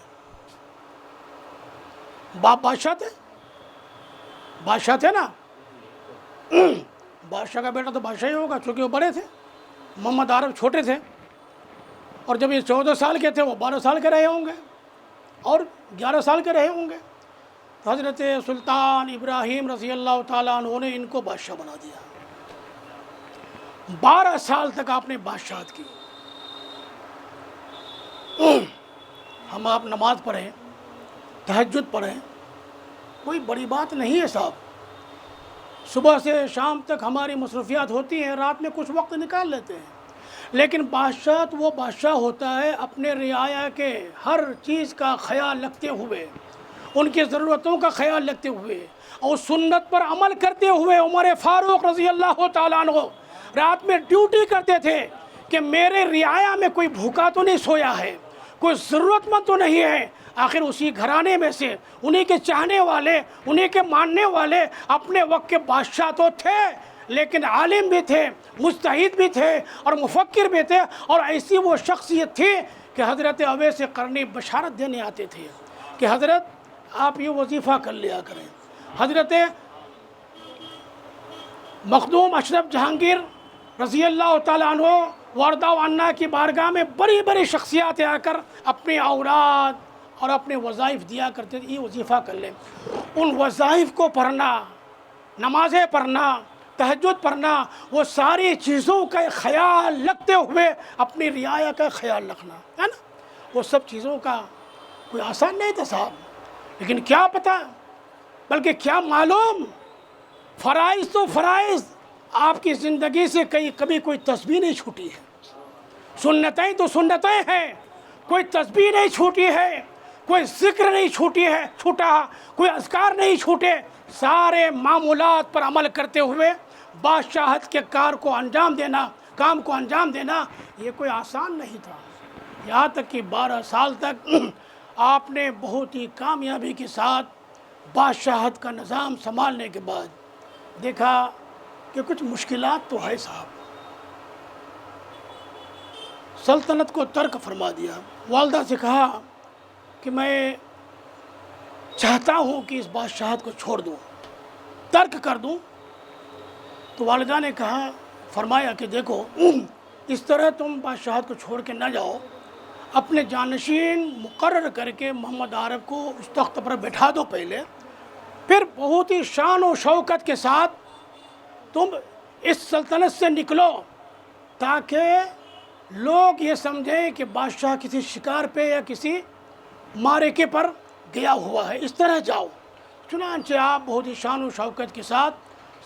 باپ بادشاہ تھے، بادشاہ تھے نا. بادشاہ کا بیٹا تو بادشاہ ہی ہوگا چونکہ وہ بڑے تھے. محمد عارف چھوٹے تھے، اور جب یہ 14 سال کے تھے وہ 12 سال کے رہے ہوں گے اور 11 سال کے رہے ہوں گے. تو حضرت سلطان ابراہیم رضی اللہ تعالیٰ عنہ نے ان کو بادشاہ بنا دیا. 12 سال تک آپ نے بادشاہت کی. ہم آپ نماز پڑھیں، تہجد پڑھیں، کوئی بڑی بات نہیں ہے صاحب. صبح سے شام تک ہماری مصروفیات ہوتی ہیں، رات میں کچھ وقت نکال لیتے ہیں. لیکن بادشاہ وہ بادشاہ ہوتا ہے اپنے رعایا کے ہر چیز کا خیال رکھتے ہوئے، ان کی ضرورتوں کا خیال رکھتے ہوئے اور سنت پر عمل کرتے ہوئے. عمر فاروق رضی اللہ تعالیٰ عنہ رات میں ڈیوٹی کرتے تھے کہ میرے رعایا میں کوئی بھوکا تو نہیں سویا ہے، کوئی ضرورت مند تو نہیں ہے. آخر اسی گھرانے میں سے انہی کے چاہنے والے، انہی کے ماننے والے اپنے وقت کے بادشاہ تو تھے، لیکن عالم بھی تھے، مجتہد بھی تھے اور مفکر بھی تھے. اور ایسی وہ شخصیت تھی کہ حضرت اویس قرنی بشارت دینے آتے تھے کہ حضرت آپ یہ وظیفہ کر لیا کریں. حضرت مخدوم اشرف جہانگیر رضی اللہ تعالیٰ عنہ وارض عنا کی بارگاہ میں بڑی بڑی شخصیات آ کر اپنی اوراد، اور اپنے وظائف دیا کرتے تھے، یہ وظیفہ کر لیں۔ ان وظائف کو پڑھنا، نمازیں پڑھنا، تہجد پڑھنا، وہ ساری چیزوں کا خیال رکھتے ہوئے اپنی رعایا کا خیال رکھنا ہے نا، وہ سب چیزوں کا کوئی آسان نہیں تھا صاحب، لیکن کیا پتہ، بلکہ کیا معلوم، فرائض تو فرائض آپ کی زندگی سے کبھی کوئی تسبیح نہیں چھوٹی ہے، سنتیں تو سنتیں ہیں، کوئی تسبیح نہیں چھوٹی ہے، کوئی ذکر نہیں چھوٹا، کوئی اذکار نہیں چھوٹے، سارے معمولات پر عمل کرتے ہوئے بادشاہت کے کام کو انجام دینا یہ کوئی آسان نہیں تھا۔ یہاں تک کہ 12 سال تک آپ نے بہت ہی کامیابی کے ساتھ بادشاہت کا نظام سنبھالنے کے بعد دیکھا کہ کچھ مشکلات تو ہے صاحب، سلطنت کو ترک فرما دیا۔ والدہ سے کہا کہ میں چاہتا ہوں کہ اس بادشاہت کو چھوڑ دوں، ترک کر دوں۔ تو والدہ نے فرمایا کہ دیکھو، اس طرح تم بادشاہت کو چھوڑ کے نہ جاؤ، اپنے جانشین مقرر کر کے محمد عارف کو اس تخت پر بٹھا دو پہلے، پھر بہت ہی شان و شوکت کے ساتھ تم اس سلطنت سے نکلو، تاکہ لوگ یہ سمجھیں کہ بادشاہ کسی شکار پہ یا کسی معرکے پر گیا ہوا ہے، اس طرح جاؤ۔ چنانچہ آپ بہت ہی شان و شوکت کے ساتھ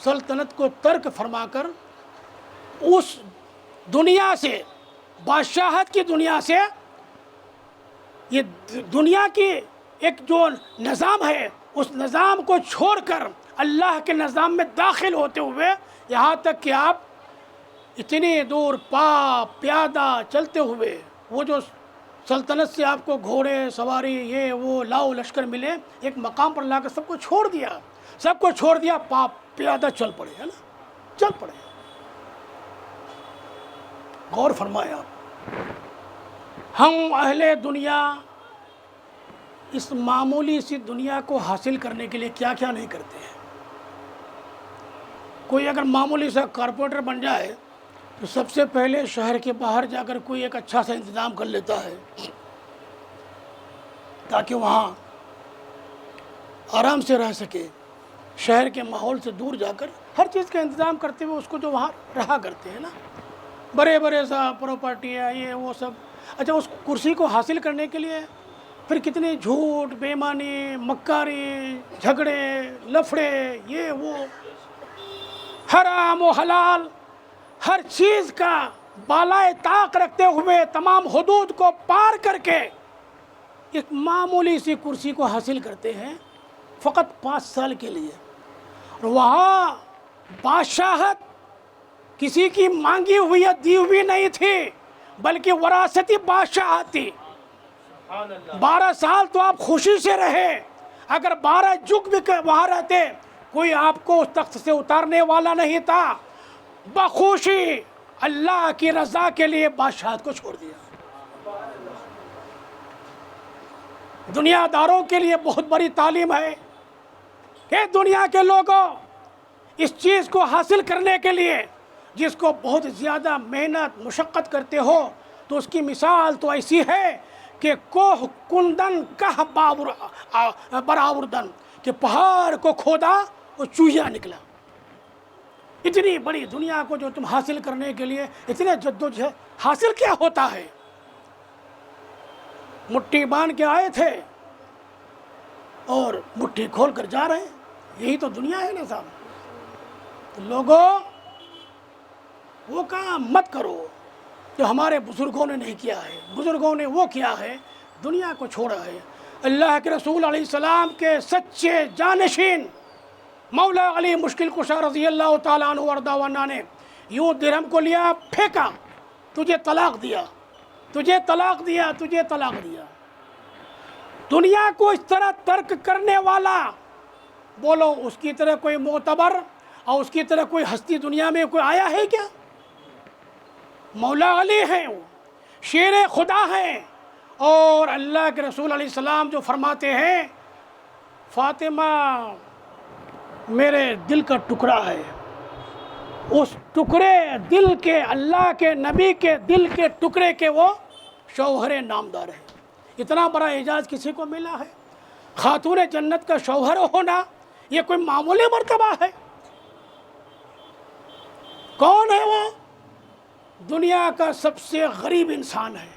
سلطنت کو ترک فرما کر اس دنیا سے، بادشاہت کی دنیا سے، یہ دنیا کی ایک جو نظام ہے اس نظام کو چھوڑ کر اللہ کے نظام میں داخل ہوتے ہوئے یہاں تک کہ آپ اتنی دور پیادہ چلتے ہوئے، وہ جو سلطنت سے آپ کو گھوڑے سواری یہ وہ لاؤ لشکر ملے، ایک مقام پر لا کر سب کو چھوڑ دیا، پیادہ چل پڑے، ہے نا، چل پڑے۔ غور فرمائے آپ، ہم اہل دنیا اس معمولی سی دنیا کو حاصل کرنے کے لیے کیا کیا نہیں کرتے ہیں۔ کوئی اگر معمولی سا کارپوریٹر بن جائے تو سب سے پہلے شہر کے باہر جا کر کوئی ایک اچھا سا انتظام کر لیتا ہے تاکہ وہاں آرام سے رہ سکے، شہر کے ماحول سے دور جا کر ہر چیز کا انتظام کرتے ہوئے اس کو جو وہاں رہا کرتے ہیں نا، بڑے سا پراپرٹی ہے یہ وہ سب۔ اچھا، اس کرسی کو حاصل کرنے کے لیے پھر کتنے جھوٹ، بے ایمانی، مکاری، جھگڑے، لفڑے، یہ وہ، حرام و حلال ہر چیز کا بالائے طاق رکھتے ہوئے تمام حدود کو پار کر کے ایک معمولی سی کرسی کو حاصل کرتے ہیں فقط 5 سال کے لیے، اور وہاں بادشاہت کسی کی مانگی ہوئی یا دی ہوئی نہیں تھی، بلکہ وراثتی بادشاہت تھی۔ 12 سال تو آپ خوشی سے رہے، اگر 12 جگ بھی وہاں رہتے کوئی آپ کو اس تخت سے اتارنے والا نہیں تھا، بخوشی اللہ کی رضا کے لیے بادشاہت کو چھوڑ دیا۔ دنیا داروں کے لیے بہت بڑی تعلیم ہے کہ دنیا کے لوگوں اس چیز کو حاصل کرنے کے لیے جس کو بہت زیادہ محنت مشقت کرتے ہو تو اس کی مثال تو ایسی ہے کہ کوہ کندن کہ براوردن، کہ پہاڑ کو کھودا اور چوہیا نکلا۔ اتنی بڑی دنیا کو جو تم حاصل کرنے کے لیے اتنے جدوجہد، حاصل کیا ہوتا ہے؟ مٹھی باندھ کے آئے تھے اور مٹھی کھول کر جا رہے ہیں، یہی تو دنیا ہے نا صاحب۔ تو لوگوں وہ کام مت کرو جو ہمارے بزرگوں نے نہیں کیا ہے، بزرگوں نے وہ کیا ہے، دنیا کو چھوڑا ہے۔ اللہ کے رسول علیہ السلام کے سچے جانشین مولا علی مشکل کشا رضی اللہ تعالیٰ عنہ وارضا عنہ نے یوں درہم کو لیا، پھینکا، تجھے طلاق دیا، تجھے طلاق دیا، تجھے طلاق دیا۔ دنیا کو اس طرح ترک کرنے والا، بولو اس کی طرح کوئی معتبر اور اس کی طرح کوئی ہستی دنیا میں کوئی آیا ہے کیا؟ مولا علی ہیں، وہ شیر خدا ہیں، اور اللہ کے رسول علیہ السلام جو فرماتے ہیں فاطمہ میرے دل کا ٹکڑا ہے، اس ٹکڑے دل کے، اللہ کے نبی کے دل کے ٹکڑے کے وہ شوہر نامدار ہیں۔ اتنا بڑا اعزاز کسی کو ملا ہے؟ خاتون جنت کا شوہر ہونا یہ کوئی معمولی مرتبہ ہے؟ کون ہے وہ؟ دنیا کا سب سے غریب انسان ہے.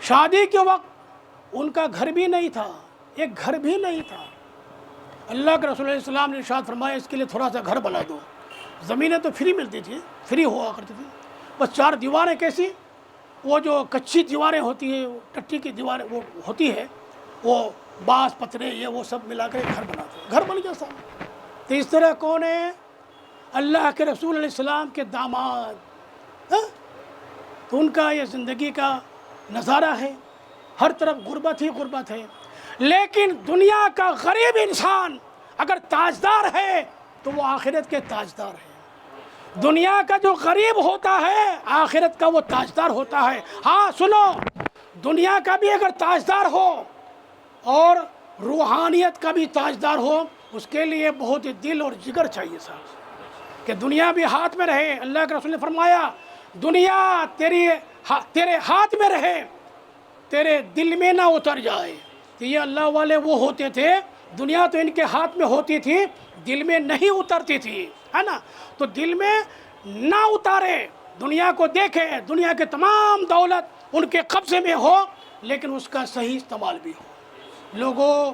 شادی کے وقت ان کا گھر بھی نہیں تھا، ایک گھر بھی نہیں تھا. اللہ کے رسول علیہ السلام نے ارشاد فرمایا اس کے لیے تھوڑا سا گھر بنا دو. زمینیں تو فری ملتی تھی، فری ہوا کرتی تھی، بس 4 دیواریں. کیسی؟ وہ جو کچی دیواریں ہوتی ہیں، ٹٹی کی دیواریں وہ ہوتی ہے، وہ بانس پتھرے یہ وہ سب ملا کر گھر بناتے ہیں. گھر بن گیا صاحب. تو اس طرح کون ہے؟ اللہ کے رسول علیہ السلام کے داماد. تو ان کا یہ زندگی کا نظارہ ہے، ہر طرف غربت ہی غربت ہے. لیکن دنیا کا غریب انسان اگر تاجدار ہے تو وہ آخرت کے تاجدار ہے. دنیا کا جو غریب ہوتا ہے آخرت کا وہ تاجدار ہوتا ہے. ہاں سنو، دنیا کا بھی اگر تاجدار ہو اور روحانیت کا بھی تاجدار ہو، اس کے لیے بہت دل اور جگر چاہیے صاحب، کہ دنیا بھی ہاتھ میں رہے. اللہ کے رسول نے فرمایا دنیا تیرے ہاتھ میں رہے، تیرے دل میں نہ اتر جائے. تو یہ اللہ والے وہ ہوتے تھے، دنیا تو ان کے ہاتھ میں ہوتی تھی، دل میں نہیں اترتی تھی، ہے نا. تو دل میں نہ اتارے، دنیا کو دیکھے، دنیا کے تمام دولت ان کے قبضے میں ہو لیکن اس کا صحیح استعمال بھی ہو. لوگوں،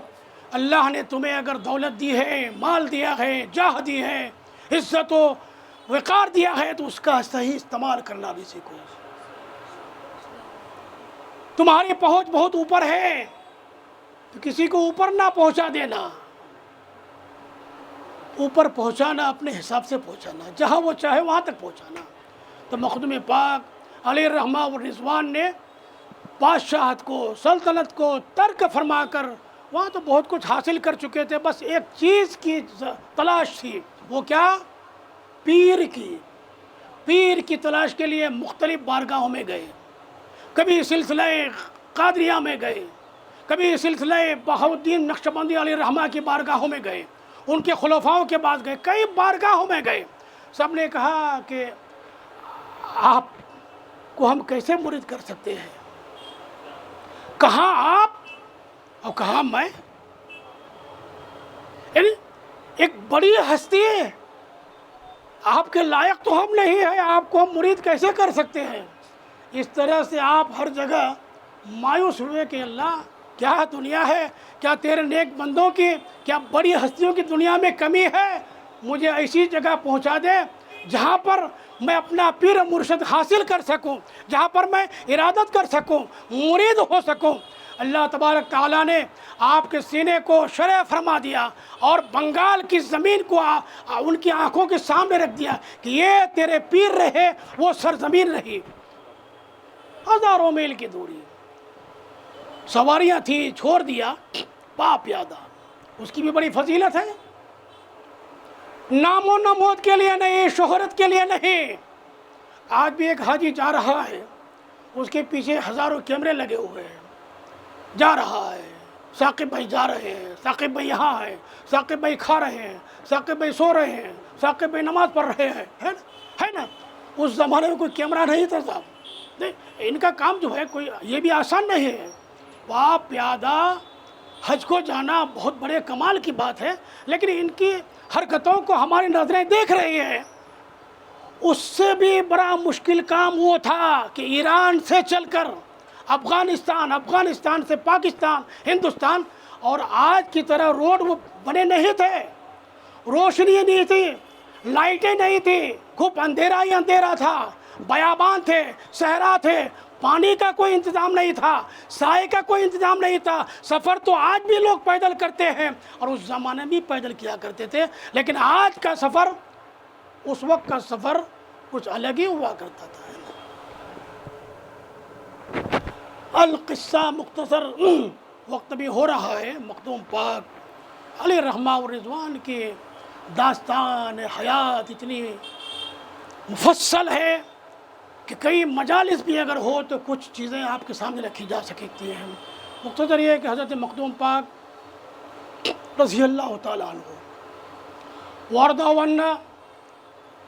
اللہ نے تمہیں اگر دولت دی ہے، مال دیا ہے، جاہ دی ہے، عزت و وقار دیا ہے تو اس کا صحیح استعمال کرنا بھی سیکھو. تمہاری پہنچ بہت اوپر ہے تو کسی کو اوپر نہ پہنچا دینا. اوپر پہنچانا اپنے حساب سے پہنچانا، جہاں وہ چاہے وہاں تک پہنچانا. تو مخدوم پاک علیہ الرحمہ والرضوان نے بادشاہت کو، سلطنت کو ترک فرما کر وہاں تو بہت کچھ حاصل کر چکے تھے، بس ایک چیز کی تلاش تھی. وہ کیا؟ پیر کی تلاش کے لیے مختلف بارگاہوں میں گئے. کبھی سلسلہ قادریہ میں گئے، کبھی سلسلہ بہاؤالدین نقشبندی علیہ الرحمہ کی بارگاہوں میں گئے، ان کے خلفاؤں کے پاس گئے، کئی بارگاہوں میں گئے. سب نے کہا کہ آپ کو ہم کیسے مرید کر سکتے ہیں؟ کہاں آپ اور کہاں میں؟ یعنی ایک بڑی ہستی ہے، آپ کے لائق تو ہم نہیں ہیں، آپ کو ہم مرید کیسے کر سکتے ہیں؟ اس طرح سے آپ ہر جگہ مایوس ہوئے کہ اللہ کیا دنیا ہے، کیا تیرے نیک بندوں کی، کیا بڑی ہستیوں کی دنیا میں کمی ہے؟ مجھے ایسی جگہ پہنچا دے جہاں پر میں اپنا پیر مرشد حاصل کر سکوں، جہاں پر میں ارادت کر سکوں، مرید ہو سکوں. اللہ تبارک تعالیٰ نے آپ کے سینے کو شرح فرما دیا اور بنگال کی زمین کو ان کی آنکھوں کے سامنے رکھ دیا کہ یہ تیرے پیر رہے، وہ سرزمین رہی. ہزاروں میل کی دوری، سواریاں تھی، چھوڑ دیا پا پیادہ. اس کی بھی بڑی فضیلت ہے. نام و نمود کے لیے نہیں، شہرت کے لیے نہیں. آج بھی ایک حاجی جا رہا ہے، اس کے پیچھے ہزاروں کیمرے لگے ہوئے ہیں، جا رہا ہے، ثاقب بھائی جا رہے ہیں، ثاقب بھائی یہاں ہیں، ثاقب بھائی کھا رہے ہیں، ثاقب بھائی سو رہے ہیں، ثاقب بھائی نماز پڑھ رہے ہیں، ہے نا. اس زمانے میں کوئی کیمرہ نہیں تھا صاحب. ان کا کام جو ہے کوئی یہ بھی آسان نہیں ہے. پاپ پیادہ حج کو جانا بہت بڑے کمال کی بات ہے، لیکن ان کی حرکتوں کو ہماری نظریں دیکھ رہی ہیں. اس سے بھی بڑا مشکل کام وہ تھا کہ ایران سے چل کر افغانستان سے پاکستان، ہندوستان، اور آج کی طرح روڈ وہ بنے نہیں تھے، روشنی نہیں تھی، لائٹیں نہیں تھی، خوب اندھیرا ہی اندھیرا تھا، بیابان تھے، صحرا تھے، پانی کا کوئی انتظام نہیں تھا، سائے کا کوئی انتظام نہیں تھا. سفر تو آج بھی لوگ پیدل کرتے ہیں اور اس زمانے بھی پیدل کیا کرتے تھے، لیکن آج کا سفر، اس وقت کا سفر کچھ الگ ہی ہوا کرتا تھا. القصہ مختصر، وقت بھی ہو رہا ہے. مخدوم پاک علیہ الرحمہ والرضوان کی داستان حیات اتنی مفصل ہے کہ کئی مجالس بھی اگر ہو تو کچھ چیزیں آپ کے سامنے رکھی جا سکتی ہیں. مختصر یہ ہے کہ حضرت مخدوم پاک رضی اللہ تعالیٰ عنہ وارضہ عنہ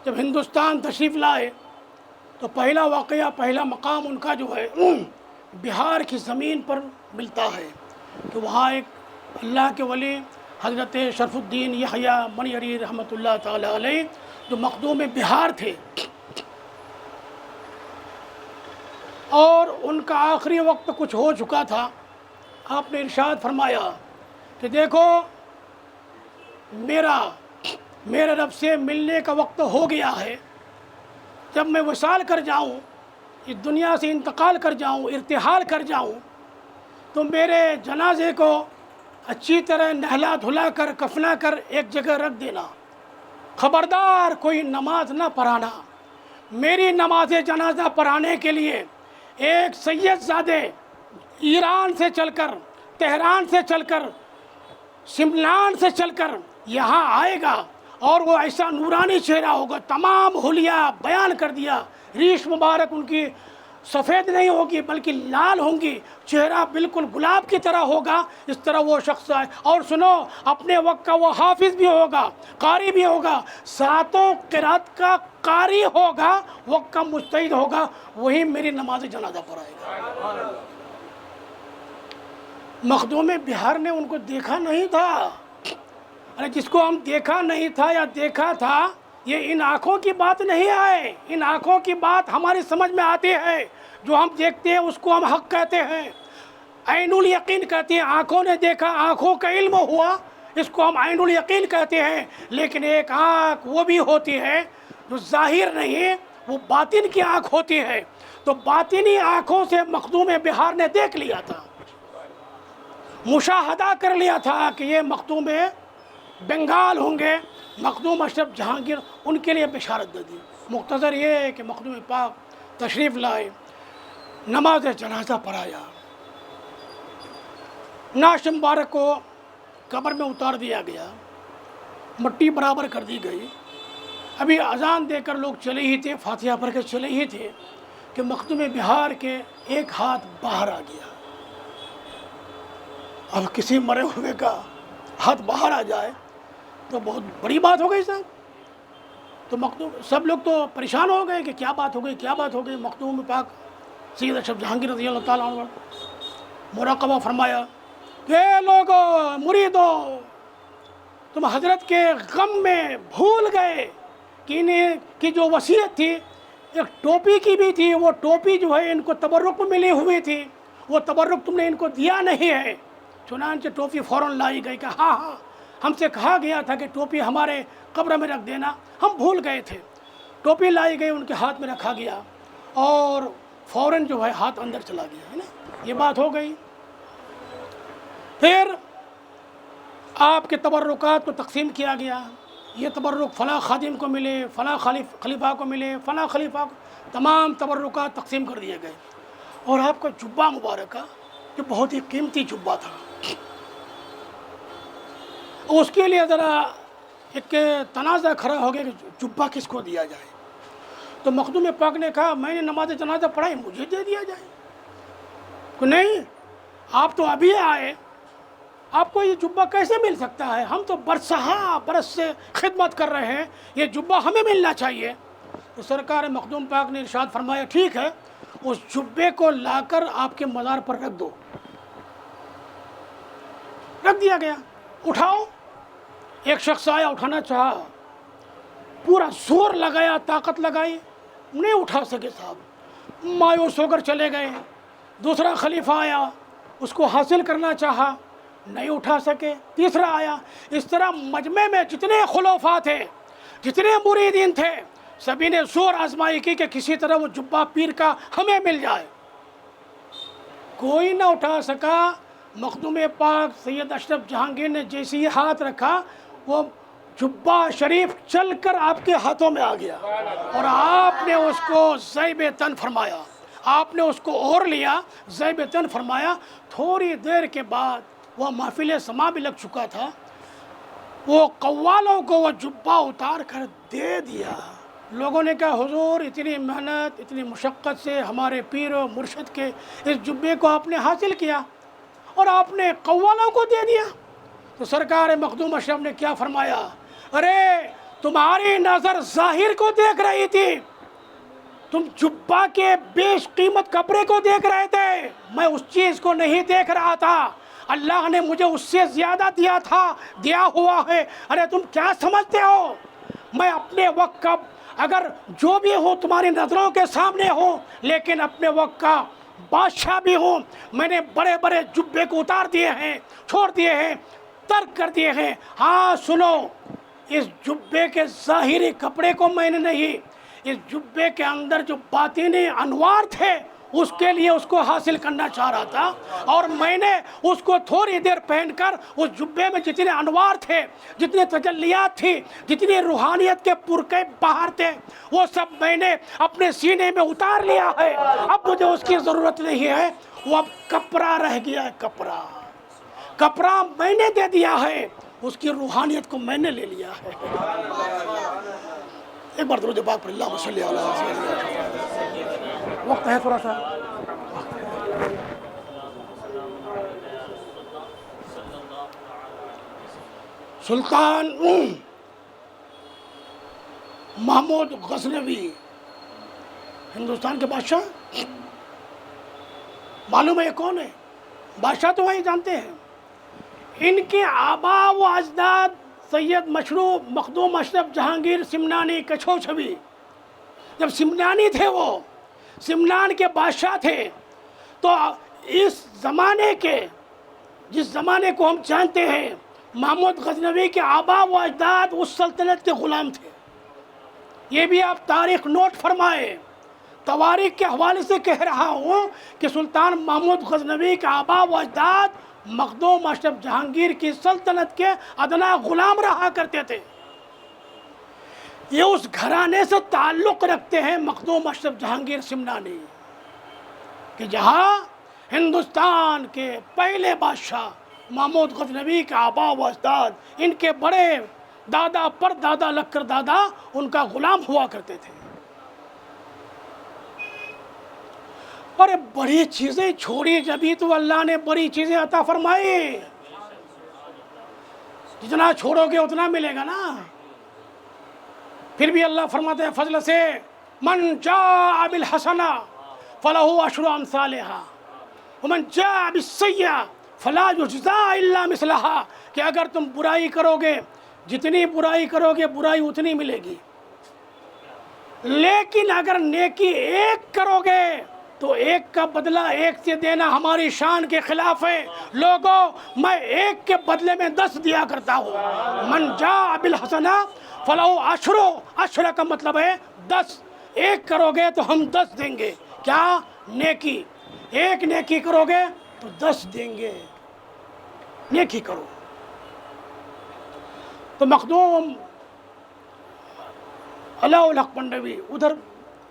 جب ہندوستان تشریف لائے تو پہلا واقعہ، پہلا مقام ان کا جو ہے بہار کی زمین پر ملتا ہے کہ وہاں ایک اللہ کے ولی حضرت شرف الدین یحییٰ منیری رحمۃ اللہ تعالی علیہ جو مخدوم بہار تھے، اور ان کا آخری وقت کچھ ہو چکا تھا. آپ نے ارشاد فرمایا کہ دیکھو میرے رب سے ملنے کا وقت ہو گیا ہے. جب میں وصال کر جاؤں، اس دنیا سے انتقال کر جاؤں، ارتحال کر جاؤں، تو میرے جنازے کو اچھی طرح نہلا دھلا کر کفنا کر ایک جگہ رکھ دینا. خبردار کوئی نماز نہ پڑھانا. میری نماز جنازہ پڑھانے کے لیے ایک سید زادے ایران سے چل کر، تہران سے چل کر، سمنان سے چل کر یہاں آئے گا، اور وہ ایسا نورانی چہرہ ہوگا، تمام حلیہ بیان کر دیا. ریش مبارک ان کی سفید نہیں ہوگی بلکہ لال ہوں گی، چہرہ بالکل گلاب کی طرح ہوگا. اس طرح وہ شخص ہے. اور سنو، اپنے وقت کا وہ حافظ بھی ہوگا، قاری بھی ہوگا، ساتوں قرات کا قاری ہوگا، وقت کا مجتہد ہوگا، وہی میری نماز جنازہ پڑھائے گا. مخدوم بہار نے ان کو دیکھا نہیں تھا. ارے جس کو ہم دیکھا نہیں تھا یا دیکھا تھا، یہ ان آنکھوں کی بات نہیں ہے. ان آنکھوں کی بات ہماری سمجھ میں آتی ہے. جو ہم دیکھتے ہیں اس کو ہم حق کہتے ہیں، عین الیقین کہتے ہیں. آنکھوں نے دیکھا، آنکھوں کا علم ہوا، اس کو ہم عین الیقین کہتے ہیں. لیکن ایک آنکھ وہ بھی ہوتی ہے جو ظاہر نہیں، وہ باطن کی آنکھ ہوتی ہے. تو باطنی آنکھوں سے مخدوم بہار نے دیکھ لیا تھا، مشاہدہ کر لیا تھا کہ یہ مخدوم بنگال ہوں گے، مخدوم اشرف جہانگیر. ان کے لیے بشارت دے دی. مختصر یہ ہے کہ مخدوم پاک تشریف لائے، نماز جنازہ پڑھایا، نعش مبارک کو قبر میں اتار دیا گیا، مٹی برابر کر دی گئی. ابھی اذان دے کر لوگ چلے ہی تھے، فاتحہ پڑھ کے چلے ہی تھے کہ مخدوم بہار کے ایک ہاتھ باہر آ گیا. اب کسی مرے ہوئے کا ہاتھ باہر آ جائے تو بہت بڑی بات ہو گئی صاحب. تو مخدوم سب لوگ تو پریشان ہو گئے کہ کیا بات ہو گئی، کیا بات ہو گئی. مخدوم پاک سید اشرف جہانگیر رضی اللہ تعالیٰ عنہ مراقبہ فرمایا کہ اے لوگو، مریدو، تم حضرت کے غم میں بھول گئے کہ انہیں کی جو وصیت تھی ایک ٹوپی کی بھی تھی. وہ ٹوپی جو ہے ان کو تبرک میں ملی ہوئی تھی، وہ تبرک تم نے ان کو دیا نہیں ہے. چنانچہ ٹوپی فوراً لائی گئی کہ ہاں ہم سے کہا گیا تھا کہ ٹوپی ہمارے قبر میں رکھ دینا، ہم بھول گئے تھے. ٹوپی لائی گئی، ان کے ہاتھ میں رکھا گیا، اور فوراً جو ہے ہاتھ اندر چلا گیا ہے نا. یہ بات ہو گئی. پھر آپ کے تبرکات کو تقسیم کیا گیا. یہ تبرک فلاں خادم کو ملے، فلاں خلیفہ کو ملے، فلاں خلیفہ کو، تمام تبرکات تقسیم کر دیے گئے. اور آپ کا جبہ مبارکہ جو بہت ہی قیمتی جبہ تھا، اس کے لیے ذرا ایک تنازع کھڑا ہو گیا کہ جبہ کس کو دیا جائے. تو مخدوم پاک نے کہا میں نے نماز جنازہ پڑھائی، مجھے دے دیا جائے. کہ نہیں، آپ تو ابھی آئے، آپ کو یہ جبہ کیسے مل سکتا ہے؟ ہم تو برس سے خدمت کر رہے ہیں، یہ جبہ ہمیں ملنا چاہیے. تو سرکار مخدوم پاک نے ارشاد فرمایا ٹھیک ہے، اس جبے کو لا کر آپ کے مزار پر رکھ دو. رکھ دیا گیا. اٹھاؤ. ایک شخص آیا، اٹھانا چاہا، پورا زور لگایا، طاقت لگائی، نہیں اٹھا سکے صاحب، مایوس ہو کر چلے گئے. دوسرا خلیفہ آیا، اس کو حاصل کرنا چاہا، نہیں اٹھا سکے. تیسرا آیا. اس طرح مجمع میں جتنے خلفاء تھے، جتنے مریدین تھے، سبھی نے زور آزمائی کی کہ کسی طرح وہ جبہ پیر کا ہمیں مل جائے. کوئی نہ اٹھا سکا. مخدوم پاک سید اشرف جہانگیر نے جیسے ہی ہاتھ رکھا، وہ جبہ شریف چل کر آپ کے ہاتھوں میں آ گیا، اور آپ نے اس کو ذیب تن فرمایا. آپ نے اس کو اور لیا، ذیب تن فرمایا. تھوڑی دیر کے بعد وہ محفل سما بھی لگ چکا تھا. وہ قوالوں کو وہ جبہ اتار کر دے دیا. لوگوں نے کہا حضور اتنی محنت، اتنی مشقت سے ہمارے پیر و مرشد کے اس جبے کو آپ نے حاصل کیا اور آپ نے قوالوں کو دے دیا. تو سرکار مخدوم اشرف نے کیا فرمایا؟ ارے تمہاری نظر ظاہر کو دیکھ رہی تھی، تم جبہ کے بیش قیمت کپڑے کو دیکھ رہے تھے، میں اس چیز کو نہیں دیکھ رہا تھا، اللہ نے مجھے اس سے زیادہ دیا ہوا ہے۔ ارے تم کیا سمجھتے ہو، میں اپنے وقت کا اگر جو بھی ہوں تمہاری نظروں کے سامنے ہوں، لیکن اپنے وقت کا بادشاہ بھی ہوں۔ میں نے بڑے بڑے جبے کو اتار دیے ہیں، چھوڑ دیے ہیں، ترک کر دیے ہیں۔ ہاں سنو، اس جبے کے ظاہری کپڑے کو میں نے نہیں، اس جبے کے اندر جو باطنی انوار تھے اس کے لیے اس کو حاصل کرنا چاہ رہا تھا، اور میں نے اس کو تھوڑی دیر پہن کر اس جبے میں جتنے انوار تھے، جتنے تجلیات تھی، جتنی روحانیت کے پرکے باہر تھے، وہ سب میں نے اپنے سینے میں اتار لیا ہے۔ اب مجھے اس کی ضرورت نہیں ہے، وہ اب کپڑا رہ گیا ہے، کپڑا میں نے دے دیا ہے، اس کی روحانیت کو میں نے لے لیا ہے۔ ایک بار درود پاک پر اللہم صلی علی وسلم۔ وقت ہے تھوڑا سا، سلطان محمود غزنوی ہندوستان کے بادشاہ، معلوم ہے یہ کون ہے؟ بادشاہ تو وہی جانتے ہیں۔ ان کے آبا و اجداد سید مشروب مخدوم اشرف جہانگیر سمنانی کچھوچھوی، جب سمنانی تھے، وہ سمنان کے بادشاہ تھے، تو اس زمانے کے، جس زمانے کو ہم جانتے ہیں، محمود غزنوی کے آبا و اجداد اس سلطنت کے غلام تھے۔ یہ بھی آپ تاریخ نوٹ فرمائے، تواریخ کے حوالے سے کہہ رہا ہوں کہ سلطان محمود غزنوی کے آبا و اجداد مخدوم اشرف جہانگیر کی سلطنت کے ادنا غلام رہا کرتے تھے۔ یہ اس گھرانے سے تعلق رکھتے ہیں، مخدوم اشرف جہانگیر سمنانی، کہ جہاں ہندوستان کے پہلے بادشاہ محمود غزنوی کے آبا و اجداد، ان کے بڑے دادا پر دادا لگ کر دادا ان کا غلام ہوا کرتے تھے۔ اور بڑی چیزیں چھوڑی، جبھی تو اللہ نے بڑی چیزیں عطا فرمائی۔ جتنا چھوڑو گے اتنا ملے گا نا۔ پھر بھی اللہ فرماتے ہیں فضل سے، من جاء بالحسنہ فلہ عشر امثالھا ومن جاء بالسیئہ فلا یجزی الا مثلھا، کہ اگر تم برائی کرو گے، جتنی برائی کرو گے برائی اتنی ملے گی، لیکن اگر نیکی ایک کرو گے تو ایک کا بدلہ ایک سے دینا ہماری شان کے خلاف ہے۔ لوگوں، میں ایک کے بدلے میں 10 دیا کرتا ہوں۔ من جاء بالحسنہ فلہ عشر کا مطلب ہے 10، ایک کرو گے تو ہم 10 دیں گے۔ کیا؟ نیکی، ایک نیکی کرو گے تو 10 دیں گے، نیکی کرو۔ تو مخدوم علاء الحق پنڈوی ادھر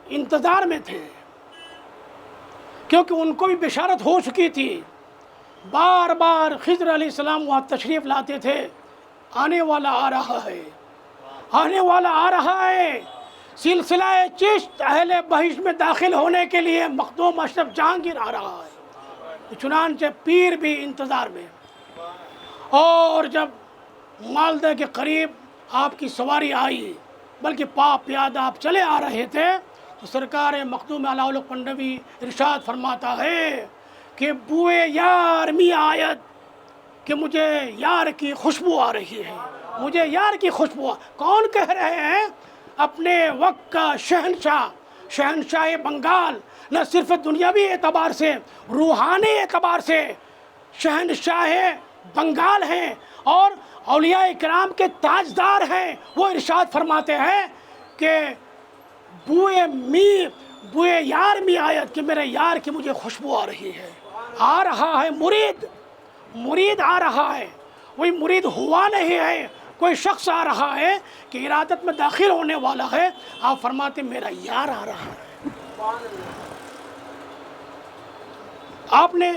انتظار میں تھے، کیونکہ ان کو بھی بشارت ہو چکی تھی۔ بار بار خضر علیہ السلام وہاں تشریف لاتے تھے، آنے والا آ رہا ہے، آنے والا آ رہا ہے۔ سلسلہ چشت اہل بہشت میں داخل ہونے کے لیے مخدوم اشرف جہانگیر آ رہا ہے۔ چنانچہ پیر بھی انتظار میں، اور جب مالدہ کے قریب آپ کی سواری آئی، بلکہ پیادہ آپ چلے آ رہے تھے، تو سرکار مخدوم علاء الحق پنڈوی ارشاد فرماتا ہے کہ بوئے یار می آیت، کہ مجھے یار کی خوشبو آ رہی ہے، مجھے یار کی خوشبو۔ کون کہہ رہے ہیں؟ اپنے وقت کا شہنشاہ بنگال، نہ صرف دنیاوی اعتبار سے، روحانی اعتبار سے شہنشاہ بنگال ہیں، اور اولیاء کرام کے تاجدار ہیں۔ وہ ارشاد فرماتے ہیں کہ بوئے یار می آیت، کہ میرے یار کی مجھے خوشبو آ رہی ہے۔ آ رہا ہے مرید آ رہا ہے، وہی مرید ہوا نہیں ہے، کوئی شخص آ رہا ہے کہ ارادت میں داخل ہونے والا ہے۔ آپ فرماتے ہیں میرا یار آ رہا ہے۔ آپ نے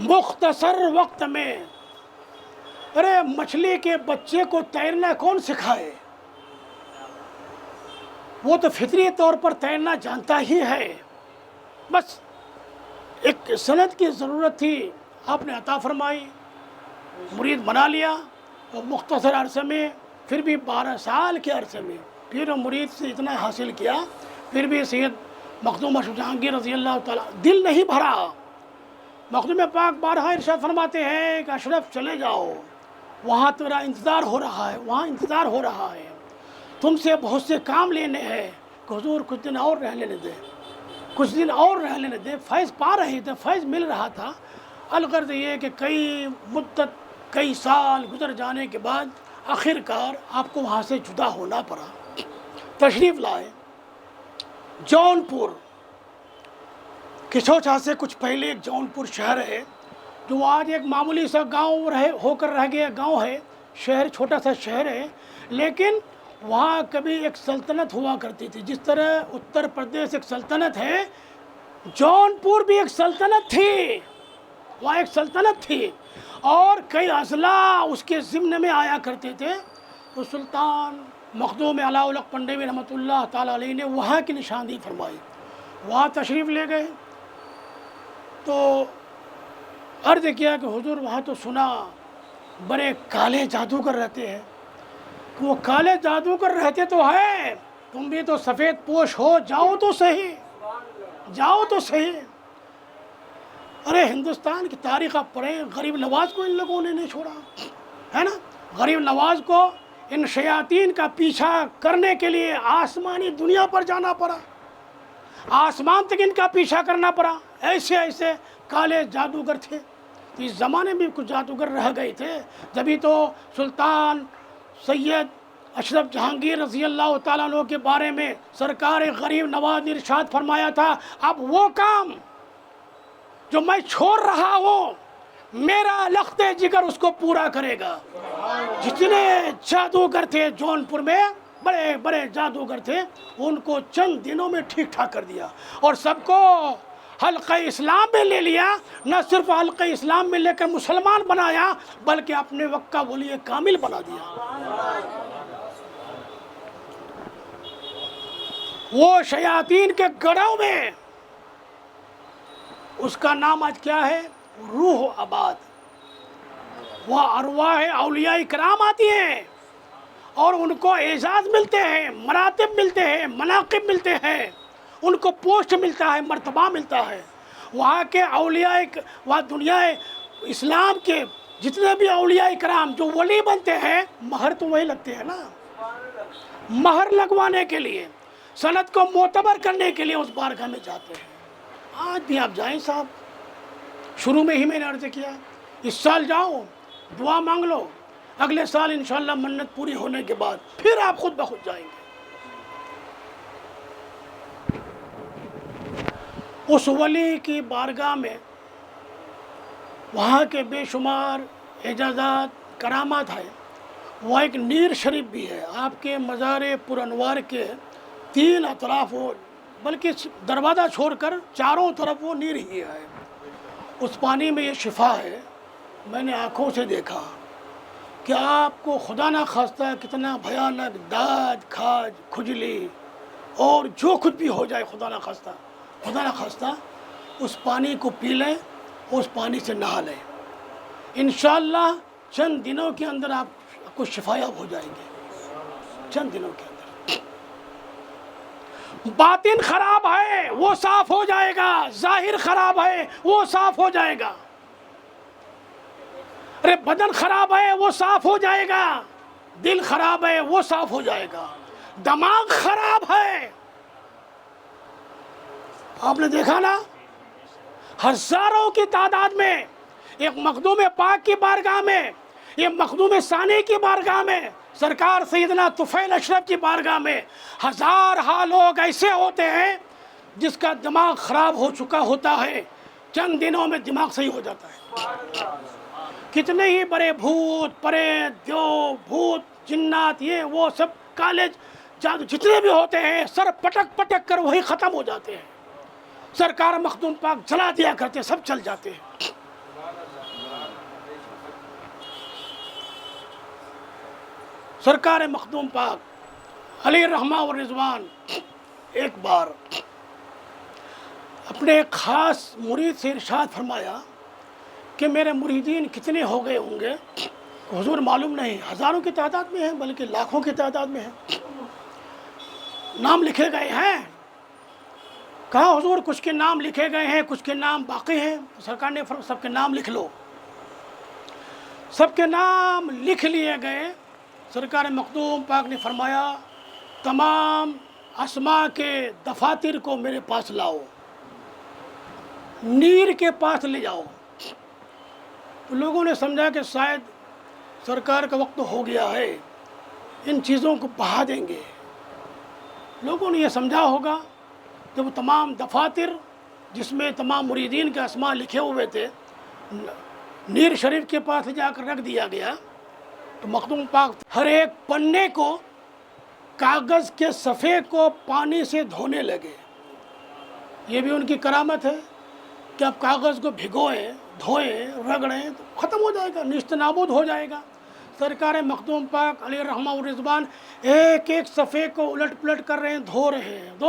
مختصر وقت میں، ارے مچھلی کے بچے کو تیرنا کون سکھائے؟ وہ تو فطری طور پر تیرنا جانتا ہی ہے، بس ایک سند کی ضرورت تھی، آپ نے عطا فرمائی، مرید بنا لیا، اور مختصر عرصے میں، پھر بھی 12 سال کے عرصے میں پھر مرید سے اتنا حاصل کیا پھر بھی سید مخدوم اشرف جہانگیر رضی اللہ تعالیٰ دل نہیں بھرا. مخدوم پاک بارہا ارشاد فرماتے ہیں کہ اشرف چلے جاؤ، وہاں تیرا انتظار ہو رہا ہے، وہاں انتظار ہو رہا ہے، تم سے بہت سے کام لینے ہیں. کہ حضور کچھ دن اور رہ لینے دیں، کچھ دن اور رہ لینے دیں. فیض پا رہے تھے، فیض مل رہا تھا. الغرض یہ کہ کئی سال گزر جانے کے بعد آخر کار آپ کو وہاں سے جدا ہونا پڑا. تشریف لائے جونپور. کشوچا سے کچھ پہلے ایک جونپور شہر ہے جو آج ایک معمولی سا گاؤں ہو کر رہ گیا گاؤں ہے، شہر چھوٹا سا شہر ہے. لیکن وہاں کبھی ایک سلطنت ہوا کرتی تھی. جس طرح اتر پردیش ایک سلطنت ہے، جونپور بھی ایک سلطنت تھی. وہاں ایک سلطنت تھی اور کئی اضلاع اس کے ضمن میں آیا کرتے تھے. تو سلطان مخدوم علاء الحق پنڈوی رحمۃ اللہ تعالیٰ علیہ نے وہاں کی نشاندہی فرمائی. وہاں تشریف لے گئے تو عرض کیا کہ حضور وہاں تو سنا بڑے کالے جادوگر رہتے ہیں. وہ کالے جادوگر رہتے تو ہے، تم بھی تو سفید پوش ہو، جاؤ تو صحیح، جاؤ تو صحیح. ارے ہندوستان کی تاریخ آپ پڑھیں، غریب نواز کو ان لوگوں نے نہیں چھوڑا ہے نا. غریب نواز کو ان شیاطین کا پیچھا کرنے کے لیے آسمانی دنیا پر جانا پڑا، آسمان تک ان کا پیچھا کرنا پڑا. ایسے ایسے کالے جادوگر تھے. تو اس زمانے میں کچھ جادوگر رہ گئے تھے. جبھی تو سلطان سید اشرف جہانگیر رضی اللہ تعالیٰ عنہ کے بارے میں سرکار غریب نواز نے ارشاد فرمایا تھا، اب وہ کام جو میں چھوڑ رہا ہوں میرا لخت جگر اس کو پورا کرے گا. جتنے جادوگر تھے جونپور میں، بڑے بڑے جادوگر تھے، ان کو چند دنوں میں ٹھیک ٹھاک کر دیا اور سب کو حلقہ اسلام میں لے لیا. نہ صرف حلقہ اسلام میں لے کر مسلمان بنایا بلکہ اپنے وقت کا ولی کامل بنا دیا. وہ شیاطین کے گڑھوں میں اس کا نام آج کیا ہے؟ روح آباد. وہ ارواح اولیاء کرام آتی ہیں اور ان کو اعزاز ملتے ہیں، مراتب ملتے ہیں، مناقب ملتے ہیں، ان کو پوسٹ ملتا ہے، مرتبہ ملتا ہے. وہاں کے اولیاء، وہاں دنیا اسلام کے جتنے بھی اولیاء کرام جو ولی بنتے ہیں، مہر تو وہی لگتے ہیں نا. مہر لگوانے کے لیے، سند کو معتبر کرنے کے لیے اس بارگاہ میں جاتے ہیں. آج بھی آپ جائیں صاحب، شروع میں ہی میں نے عرض کیا، اس سال جاؤ، دعا مانگ لو، اگلے سال انشاءاللہ منت پوری ہونے کے بعد پھر آپ خود بخود جائیں گے. اس ولی کی بارگاہ میں وہاں کے بے شمار اعجازات کرامات ہیں. وہاں ایک نیر شریف بھی ہے. آپ کے مزار پر انوار کے 3 اطراف وہ، بلکہ دروازہ چھوڑ کر چاروں طرف وہ نیر ہی ہے. اس پانی میں یہ شفا ہے. میں نے آنکھوں سے دیکھا کہ آپ کو خدا نہ خواستہ کتنا بھیانک داد، کھاج، کھجلی اور جو کچھ بھی ہو جائے، خدا نہ خواستہ اس پانی کو پی لیں، اس پانی سے نہا لیں. انشاءاللہ چند دنوں کے اندر آپ کو شفایاب ہو جائیں گے. چند دنوں کے اندر باطن خراب ہے وہ صاف ہو جائے گا، ظاہر خراب ہے وہ صاف ہو جائے گا. ارے بدن خراب ہے وہ صاف ہو جائے گا، دل خراب ہے وہ صاف ہو جائے گا، دماغ خراب ہے. آپ نے دیکھا نا، ہزاروں کی تعداد میں ایک مخدوم پاک کی بارگاہ میں، یہ مخدوم ثانی کی بارگاہ میں، سرکار سیدنا طفیل اشرف کی بارگاہ میں ہزارہ لوگ ایسے ہوتے ہیں جس کا دماغ خراب ہو چکا ہوتا ہے، چند دنوں میں دماغ صحیح ہو جاتا ہے. کتنے ہی بڑے بھوت پریت، دیو بھوت جنات، یہ وہ سب کالج جادو جتنے بھی ہوتے ہیں، سر پٹک پٹک کر وہی ختم ہو جاتے ہیں. سرکار مخدوم پاک جلا دیا کرتے، سب چل جاتے ہیں. سرکار مخدوم پاک علیہ الرحمہ والرضوان ایک بار اپنے خاص مرید سے ارشاد فرمایا کہ میرے مریدین کتنے ہو گئے ہوں گے؟ حضور معلوم نہیں، ہزاروں کی تعداد میں ہیں، بلکہ لاکھوں کی تعداد میں ہیں. نام لکھے گئے ہیں. کہا حضور کچھ کے نام لکھے گئے ہیں، کچھ کے نام باقی ہیں. سرکار نے فرمایا سب کے نام لکھ لو. سب کے نام لکھ لیے گئے. سرکار مخدوم پاک نے فرمایا تمام اسماء کے دفاتر کو میرے پاس لاؤ، نیر کے پاس لے جاؤ. تو لوگوں نے سمجھا کہ شاید سرکار کا وقت ہو گیا ہے، ان چیزوں کو بہا دیں گے. لوگوں نے یہ سمجھا ہوگا کہ وہ تمام دفاتر جس میں تمام مریدین کے اسماء لکھے ہوئے تھے نیر شریف کے پاس لے جا کر رکھ دیا گیا. تو مخدوم پاک ہر ایک پنے کو، کاغذ کے صفحے کو پانی سے دھونے لگے. یہ بھی ان کی کرامت ہے کہ آپ کاغذ کو بھگوئیں، دھوئیں، رگڑیں تو ختم ہو جائے گا، نیست نابود ہو جائے گا. سرکار مخدوم پاک علیہ الرحمہ والرضوان ایک ایک صفحے کو الٹ پلٹ کر رہے ہیں، دھو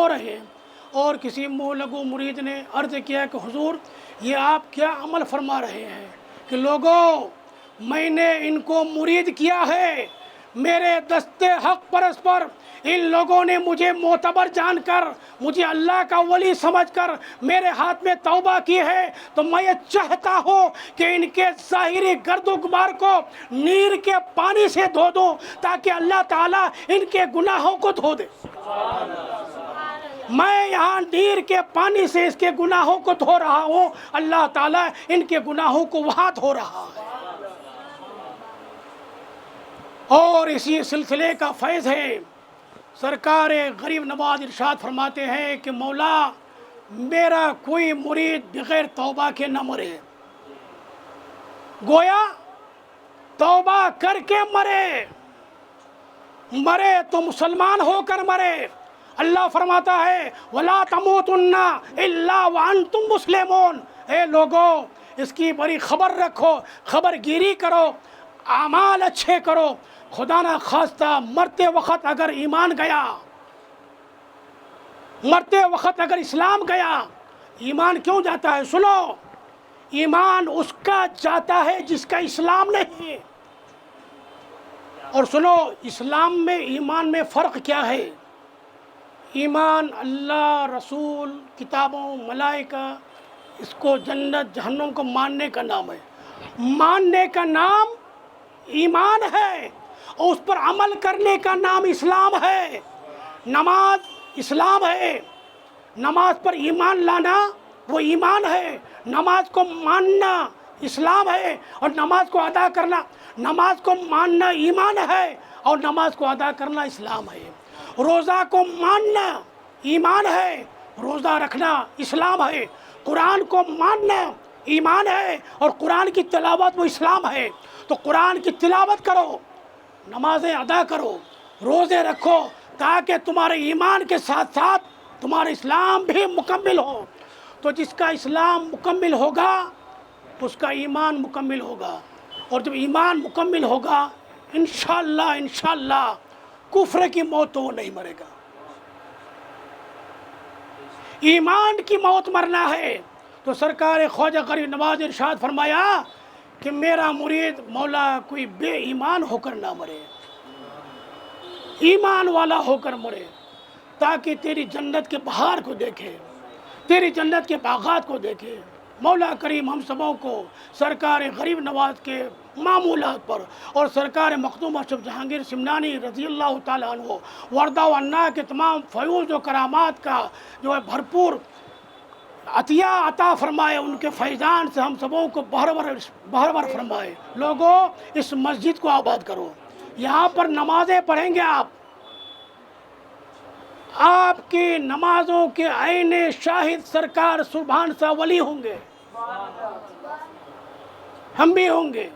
رہے ہیں. اور کسی منہ لگو مرید نے عرض کیا کہ حضور یہ آپ کیا عمل فرما رہے ہیں کہ لوگوں میں نے ان کو مرید کیا ہے، میرے دست حق پرست پر ان لوگوں نے مجھے معتبر جان کر، مجھے اللہ کا ولی سمجھ کر میرے ہاتھ میں توبہ کی ہے. تو میں یہ چاہتا ہوں کہ ان کے ظاہری گرد و غبار کو نیر کے پانی سے دھو دوں تاکہ اللہ تعالیٰ ان کے گناہوں کو دھو دے. میں یہاں نیر کے پانی سے اس کے گناہوں کو دھو رہا ہوں، اللہ تعالیٰ ان کے گناہوں کو وہاں دھو رہا ہے. اور اسی سلسلے کا فیض ہے. سرکار غریب نواز ارشاد فرماتے ہیں کہ مولا میرا کوئی مرید بغیر توبہ کے نہ مرے. گویا توبہ کر کے مرے تو مسلمان ہو کر مرے. اللہ فرماتا ہے وَلَا تَمُوتُنَّ إِلَّا وَأَنْتُمْ مُسْلِمُونَ. اے لوگوں اس کی بڑی خبر رکھو، خبر گیری کرو، اعمال اچھے کرو. خدا نہ خواستہ مرتے وقت اگر ایمان گیا، مرتے وقت اگر اسلام گیا، ایمان کیوں جاتا ہے؟ سنو، ایمان اس کا جاتا ہے جس کا اسلام نہیں. اور سنو اسلام میں ایمان میں فرق کیا ہے؟ ایمان اللہ، رسول، کتابوں، ملائکہ، اس کو جنت جہنم کو ماننے کا نام ہے. ماننے کا نام ایمان ہے اور اس پر عمل کرنے کا نام اسلام ہے. نماز اسلام ہے، نماز پر ایمان لانا وہ ایمان ہے. نماز کو ماننا اسلام ہے اور نماز کو ادا کرنا، نماز کو ماننا ایمان ہے اور نماز کو ادا کرنا اسلام ہے. روزہ کو ماننا ایمان ہے، روزہ رکھنا اسلام ہے. قرآن کو ماننا ایمان ہے اور قرآن کی تلاوت وہ اسلام ہے. تو قرآن کی تلاوت کرو، نمازیں ادا کرو، روزے رکھو تاکہ تمہارے ایمان کے ساتھ ساتھ تمہارا اسلام بھی مکمل ہو. تو جس کا اسلام مکمل ہوگا اس کا ایمان مکمل ہوگا، اور جب ایمان مکمل ہوگا انشاءاللہ کفر کی موت تو وہ نہیں مرے گا. ایمان کی موت مرنا ہے. تو سرکار خواجہ غریب نواز ارشاد فرمایا کہ میرا مرید مولا کوئی بے ایمان ہو کر نہ مرے، ایمان والا ہو کر مرے تاکہ تیری جنت کے بہار کو دیکھے، تیری جنت کے باغات کو دیکھے. مولا کریم ہم سبوں کو سرکار غریب نواز کے معمولات پر اور سرکار مخدوم اشرف جہانگیر سمنانی رضی اللہ تعالیٰ عنہ وردہ و انا کے تمام فیوز و کرامات کا جو ہے بھرپور عطیہ عطا فرمائے. ان کے فیضان سے ہم سبوں کو بہرور فرمائے. لوگوں اس مسجد کو آباد کرو، یہاں پر نمازیں پڑھیں گے آپ کی نمازوں کے عین شاہد سرکار سبحان سا ولی ہوں گے، ہم بھی ہوں گے.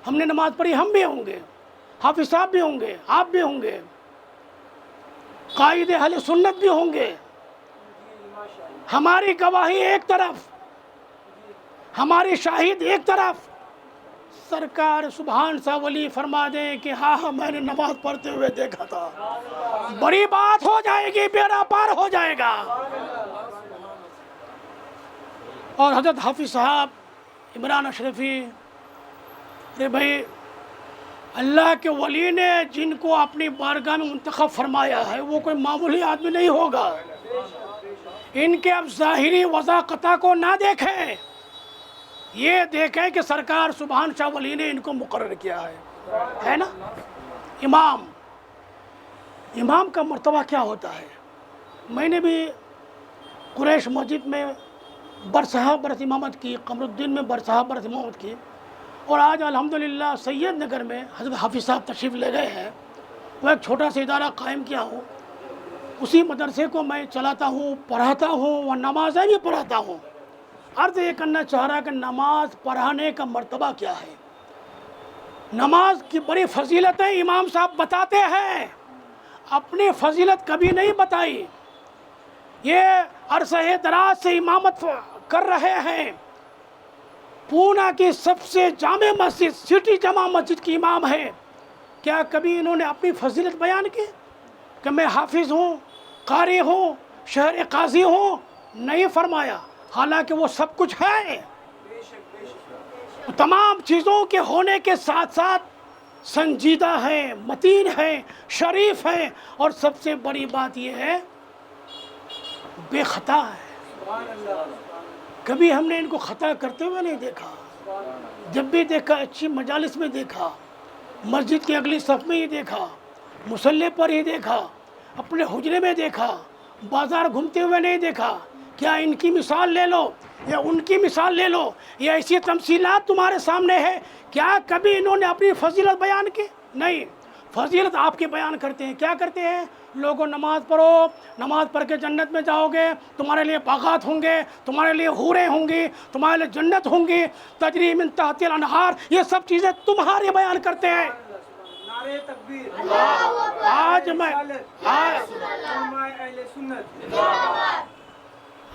ہم نے نماز پڑھی، ہم بھی ہوں گے، حافظ صاحب بھی ہوں گے، آپ بھی ہوں گے، قائد اہل سنت بھی ہوں گے. ہماری گواہی ایک طرف، ہماری شاہد ایک طرف. سرکار سبحان سا ولی فرما دیں کہ ہاں میں نے نماز پڑھتے ہوئے دیکھا تھا، بڑی بات ہو جائے گی، بیڑا پار ہو جائے گا. اور حضرت حافظ صاحب عمران اشرفی، ارے بھائی اللہ کے ولی نے جن کو اپنی بارگاہ میں منتخب فرمایا ہے وہ کوئی معمولی آدمی نہیں ہوگا. ان کے اب ظاہری وضاقتہ کو نہ دیکھیں، یہ دیکھیں کہ سرکار سبحان شاہ ولی نے ان کو مقرر کیا ہے نا۔ امام کا مرتبہ کیا ہوتا ہے؟ میں نے بھی قریش مسجد میں برسہ برس امامت کی، قمر الدین میں برسہ برس امامت کی، اور آج الحمدللہ سید نگر میں حضرت حافظ صاحب تشریف لے گئے ہیں، وہ ایک چھوٹا سا ادارہ قائم کیا ہوں، اسی مدرسے کو میں چلاتا ہوں، پڑھاتا ہوں اور نمازیں بھی پڑھاتا ہوں۔ عرض یہ کرنا چاہ رہا کہ نماز پڑھانے کا مرتبہ کیا ہے؟ نماز کی بڑی فضیلتیں امام صاحب بتاتے ہیں، اپنی فضیلت کبھی نہیں بتائی۔ یہ عرصہ دراز سے امامت کر رہے ہیں، پونا کی سب سے جامع مسجد سٹی جامع مسجد کی امام ہے، کیا کبھی انہوں نے اپنی فضیلت بیان کی کہ میں حافظ ہوں، قاری ہوں، شہر قاضی ہوں؟ نہیں فرمایا، حالانکہ وہ سب کچھ ہے، تمام چیزوں کے ہونے کے ساتھ ساتھ سنجیدہ ہے، متین ہے، شریف ہے، اور سب سے بڑی بات یہ ہے بے خطا ہے۔ کبھی ہم نے ان کو خطا کرتے ہوئے نہیں دیکھا، جب بھی دیکھا اچھی مجالس میں دیکھا، مسجد کی اگلی صف میں ہی دیکھا، مصلی پر ہی دیکھا، اپنے حجرے میں دیکھا، بازار گھومتے ہوئے نہیں دیکھا۔ کیا ان کی مثال لے لو یا ان کی مثال لے لو، یہ ایسی تمثیلات تمہارے سامنے ہے، کیا کبھی انہوں نے اپنی فضیلت بیان کی؟ نہیں، فضیلت آپ کی بیان کرتے ہیں۔ کیا کرتے ہیں؟ لوگوں نماز پڑھو، نماز پڑھ کے جنت میں جاؤ گے، تمہارے لیے باغات ہوں گے، تمہارے لیے حوریں ہوں گی، تمہارے لیے جنت ہوں گی، تجری من تحت الانہار، یہ سب چیزیں تمہارے بیان کرتے ہیں۔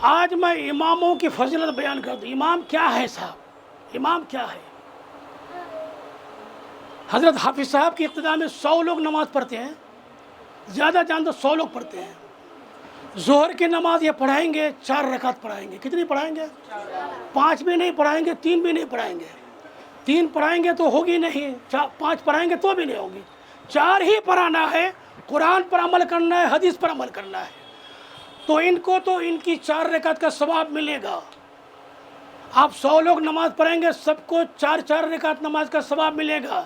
آج میں اماموں کی فضیلت بیان کر دوں۔ امام کیا ہے صاحب؟ امام کیا ہے؟ حضرت حافظ صاحب کی اقتداء میں 100 لوگ نماز پڑھتے ہیں، زیادہ جان تو 100 لوگ پڑھتے ہیں۔ ظہر کی نماز یہ پڑھائیں گے، 4 رکعت پڑھائیں گے۔ کتنی پڑھائیں گے؟ 5 بھی نہیں پڑھائیں گے، 3 بھی نہیں پڑھائیں گے۔ 3 پڑھائیں گے تو ہوگی نہیں، 5 پڑھائیں گے تو بھی نہیں ہوگی، 4 ہی پڑھانا ہے، قرآن پر عمل کرنا ہے، حدیث پر عمل کرنا ہے۔ تو ان کی 4 رکعت کا ثواب ملے گا۔ آپ 100 لوگ نماز پڑھیں گے، سب کو 4 رکعت نماز کا ثواب ملے گا۔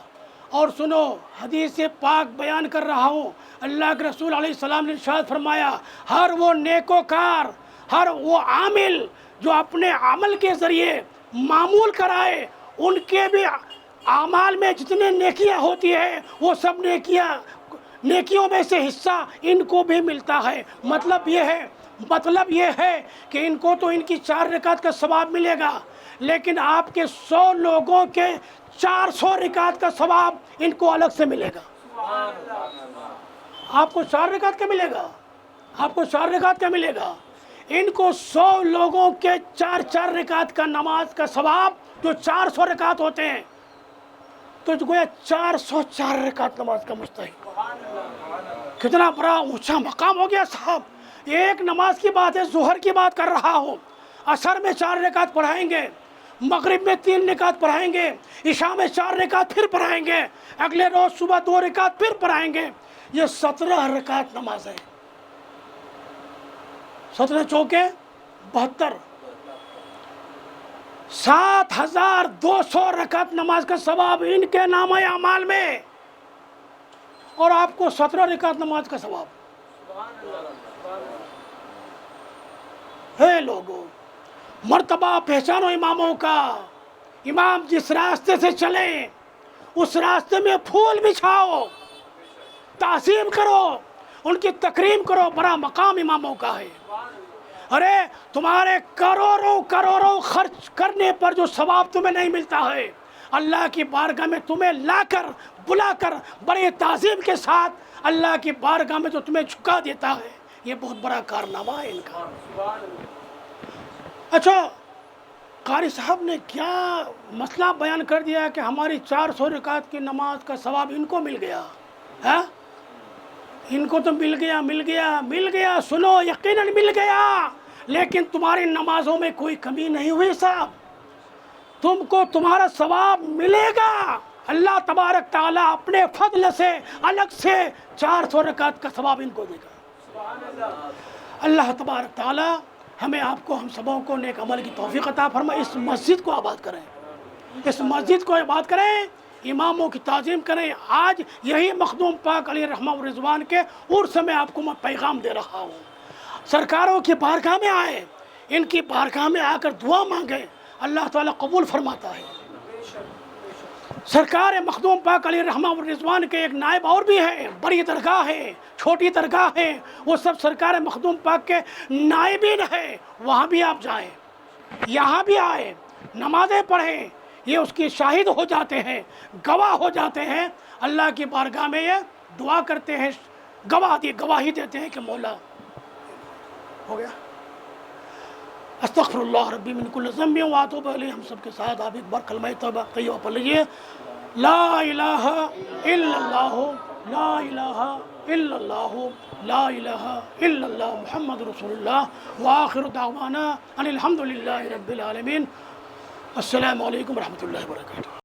اور سنو، حدیث پاک بیان کر رہا ہوں، اللہ کے رسول علیہ السلام نے ارشاد فرمایا، ہر وہ نیکوکار، ہر وہ عامل جو اپنے عمل کے ذریعے معمول کرائے، ان کے بھی اعمال میں جتنے نیکیاں ہوتی ہے وہ سب نیکیوں میں سے حصہ ان کو بھی ملتا ہے۔ مطلب یہ ہے کہ ان کو تو ان کی 4 رکعت کا ثواب ملے گا، لیکن آپ کے 100 لوگوں کے 400 رکعت کا ثواب ان کو الگ سے ملے گا۔ آپ کو 4 رکعت کا ملے گا، آپ کو 4 رکعت کا ملے گا، ان کو 100 لوگوں کے 4 رکعت کا نماز کا ثواب، جو 400 رکعت ہوتے ہیں، تو گویا 404 رکعت نماز کا مستحق۔ کتنا بڑا اونچا مقام ہو گیا صاحب۔ ایک نماز کی بات ہے، ظہر کی بات کر رہا ہوں، عصر میں 4 رکعت پڑھائیں گے، مغرب میں 3 رکعت پڑھائیں گے، عشاء میں 4 رکعت پھر پڑھائیں گے، اگلے روز صبح 2 رکعت پھر پڑھائیں گے۔ یہ 17 رکعت نماز ہے، 17 چوکے 72، 7200 رکعت نماز کا ثواب ان کے نامہ اعمال میں، اور آپ کو 17 رکعت نماز کا ثواب۔ ہے لوگوں، مرتبہ پہچانو اماموں کا۔ امام جس راستے سے چلیں اس راستے میں پھول بچھاؤ، تعظیم کرو، ان کی تکریم کرو، بڑا مقام اماموں کا ہے۔ ارے تمہارے کروڑوں خرچ کرنے پر جو ثواب تمہیں نہیں ملتا ہے، اللہ کی بارگاہ میں تمہیں بلا کر بڑے تعظیم کے ساتھ اللہ کی بارگاہ میں جو تمہیں جھکا دیتا ہے، یہ بہت بڑا کارنامہ ہے ان کا۔ اچھا، قاری صاحب نے کیا مسئلہ بیان کر دیا کہ ہماری 400 رکعت کی نماز کا ثواب ان کو مل گیا ہے؟ ان کو تو مل گیا، سنو، یقیناً مل گیا، لیکن تمہاری نمازوں میں کوئی کمی نہیں ہوئی صاحب، تم کو تمہارا ثواب ملے گا۔ اللہ تبارک تعالیٰ اپنے فضل سے الگ سے 400 رکعت کا ثواب ان کو دے گا۔ اللہ تبارک تعالیٰ ہمیں آپ کو ہم سبوں کو نیک عمل کی توفیق عطا فرمائے. اس مسجد کو آباد کریں, اس مسجد کو آباد کریں, اماموں کی تعظیم کریں. آج یہی مخدوم پاک علیہ الرحمہ والرضوان کے عرس میں آپ کو میں پیغام دے رہا ہوں. سرکاروں کی بارگاہ میں آئے, ان کی بارگاہ میں آ کر دعا مانگیں, اللہ تعالیٰ قبول فرماتا ہے. سرکار مخدوم پاک علیہ الرحمہ والرضوان کے ایک نائب اور بھی ہیں, بڑی درگاہ ہے, چھوٹی درگاہ ہے, وہ سب سرکار مخدوم پاک کے نائبین ہیں. وہاں بھی آپ جائیں, یہاں بھی آئیں, نمازیں پڑھیں, یہ اس کی شاہد ہو جاتے ہیں, گواہ ہو جاتے ہیں. اللہ کی بارگاہ میں یہ دعا کرتے ہیں, گواہی دیتے ہیں کہ مولا ہو گیا. استغفر اللہ ربی من کل ذنب واتوب الیہ. ہم سب کے ساتھ آپ ایک بار کلمہ توبہ طیبہ پڑھ لیجیے. لا الہ الا اللہ, لا الہ الا اللہ, لا الہ الا اللہ, محمد رسول اللہ. وآخر دعوانا ان الحمد للہ رب العالمین. السلام علیکم ورحمۃ اللہ وبرکاتہ.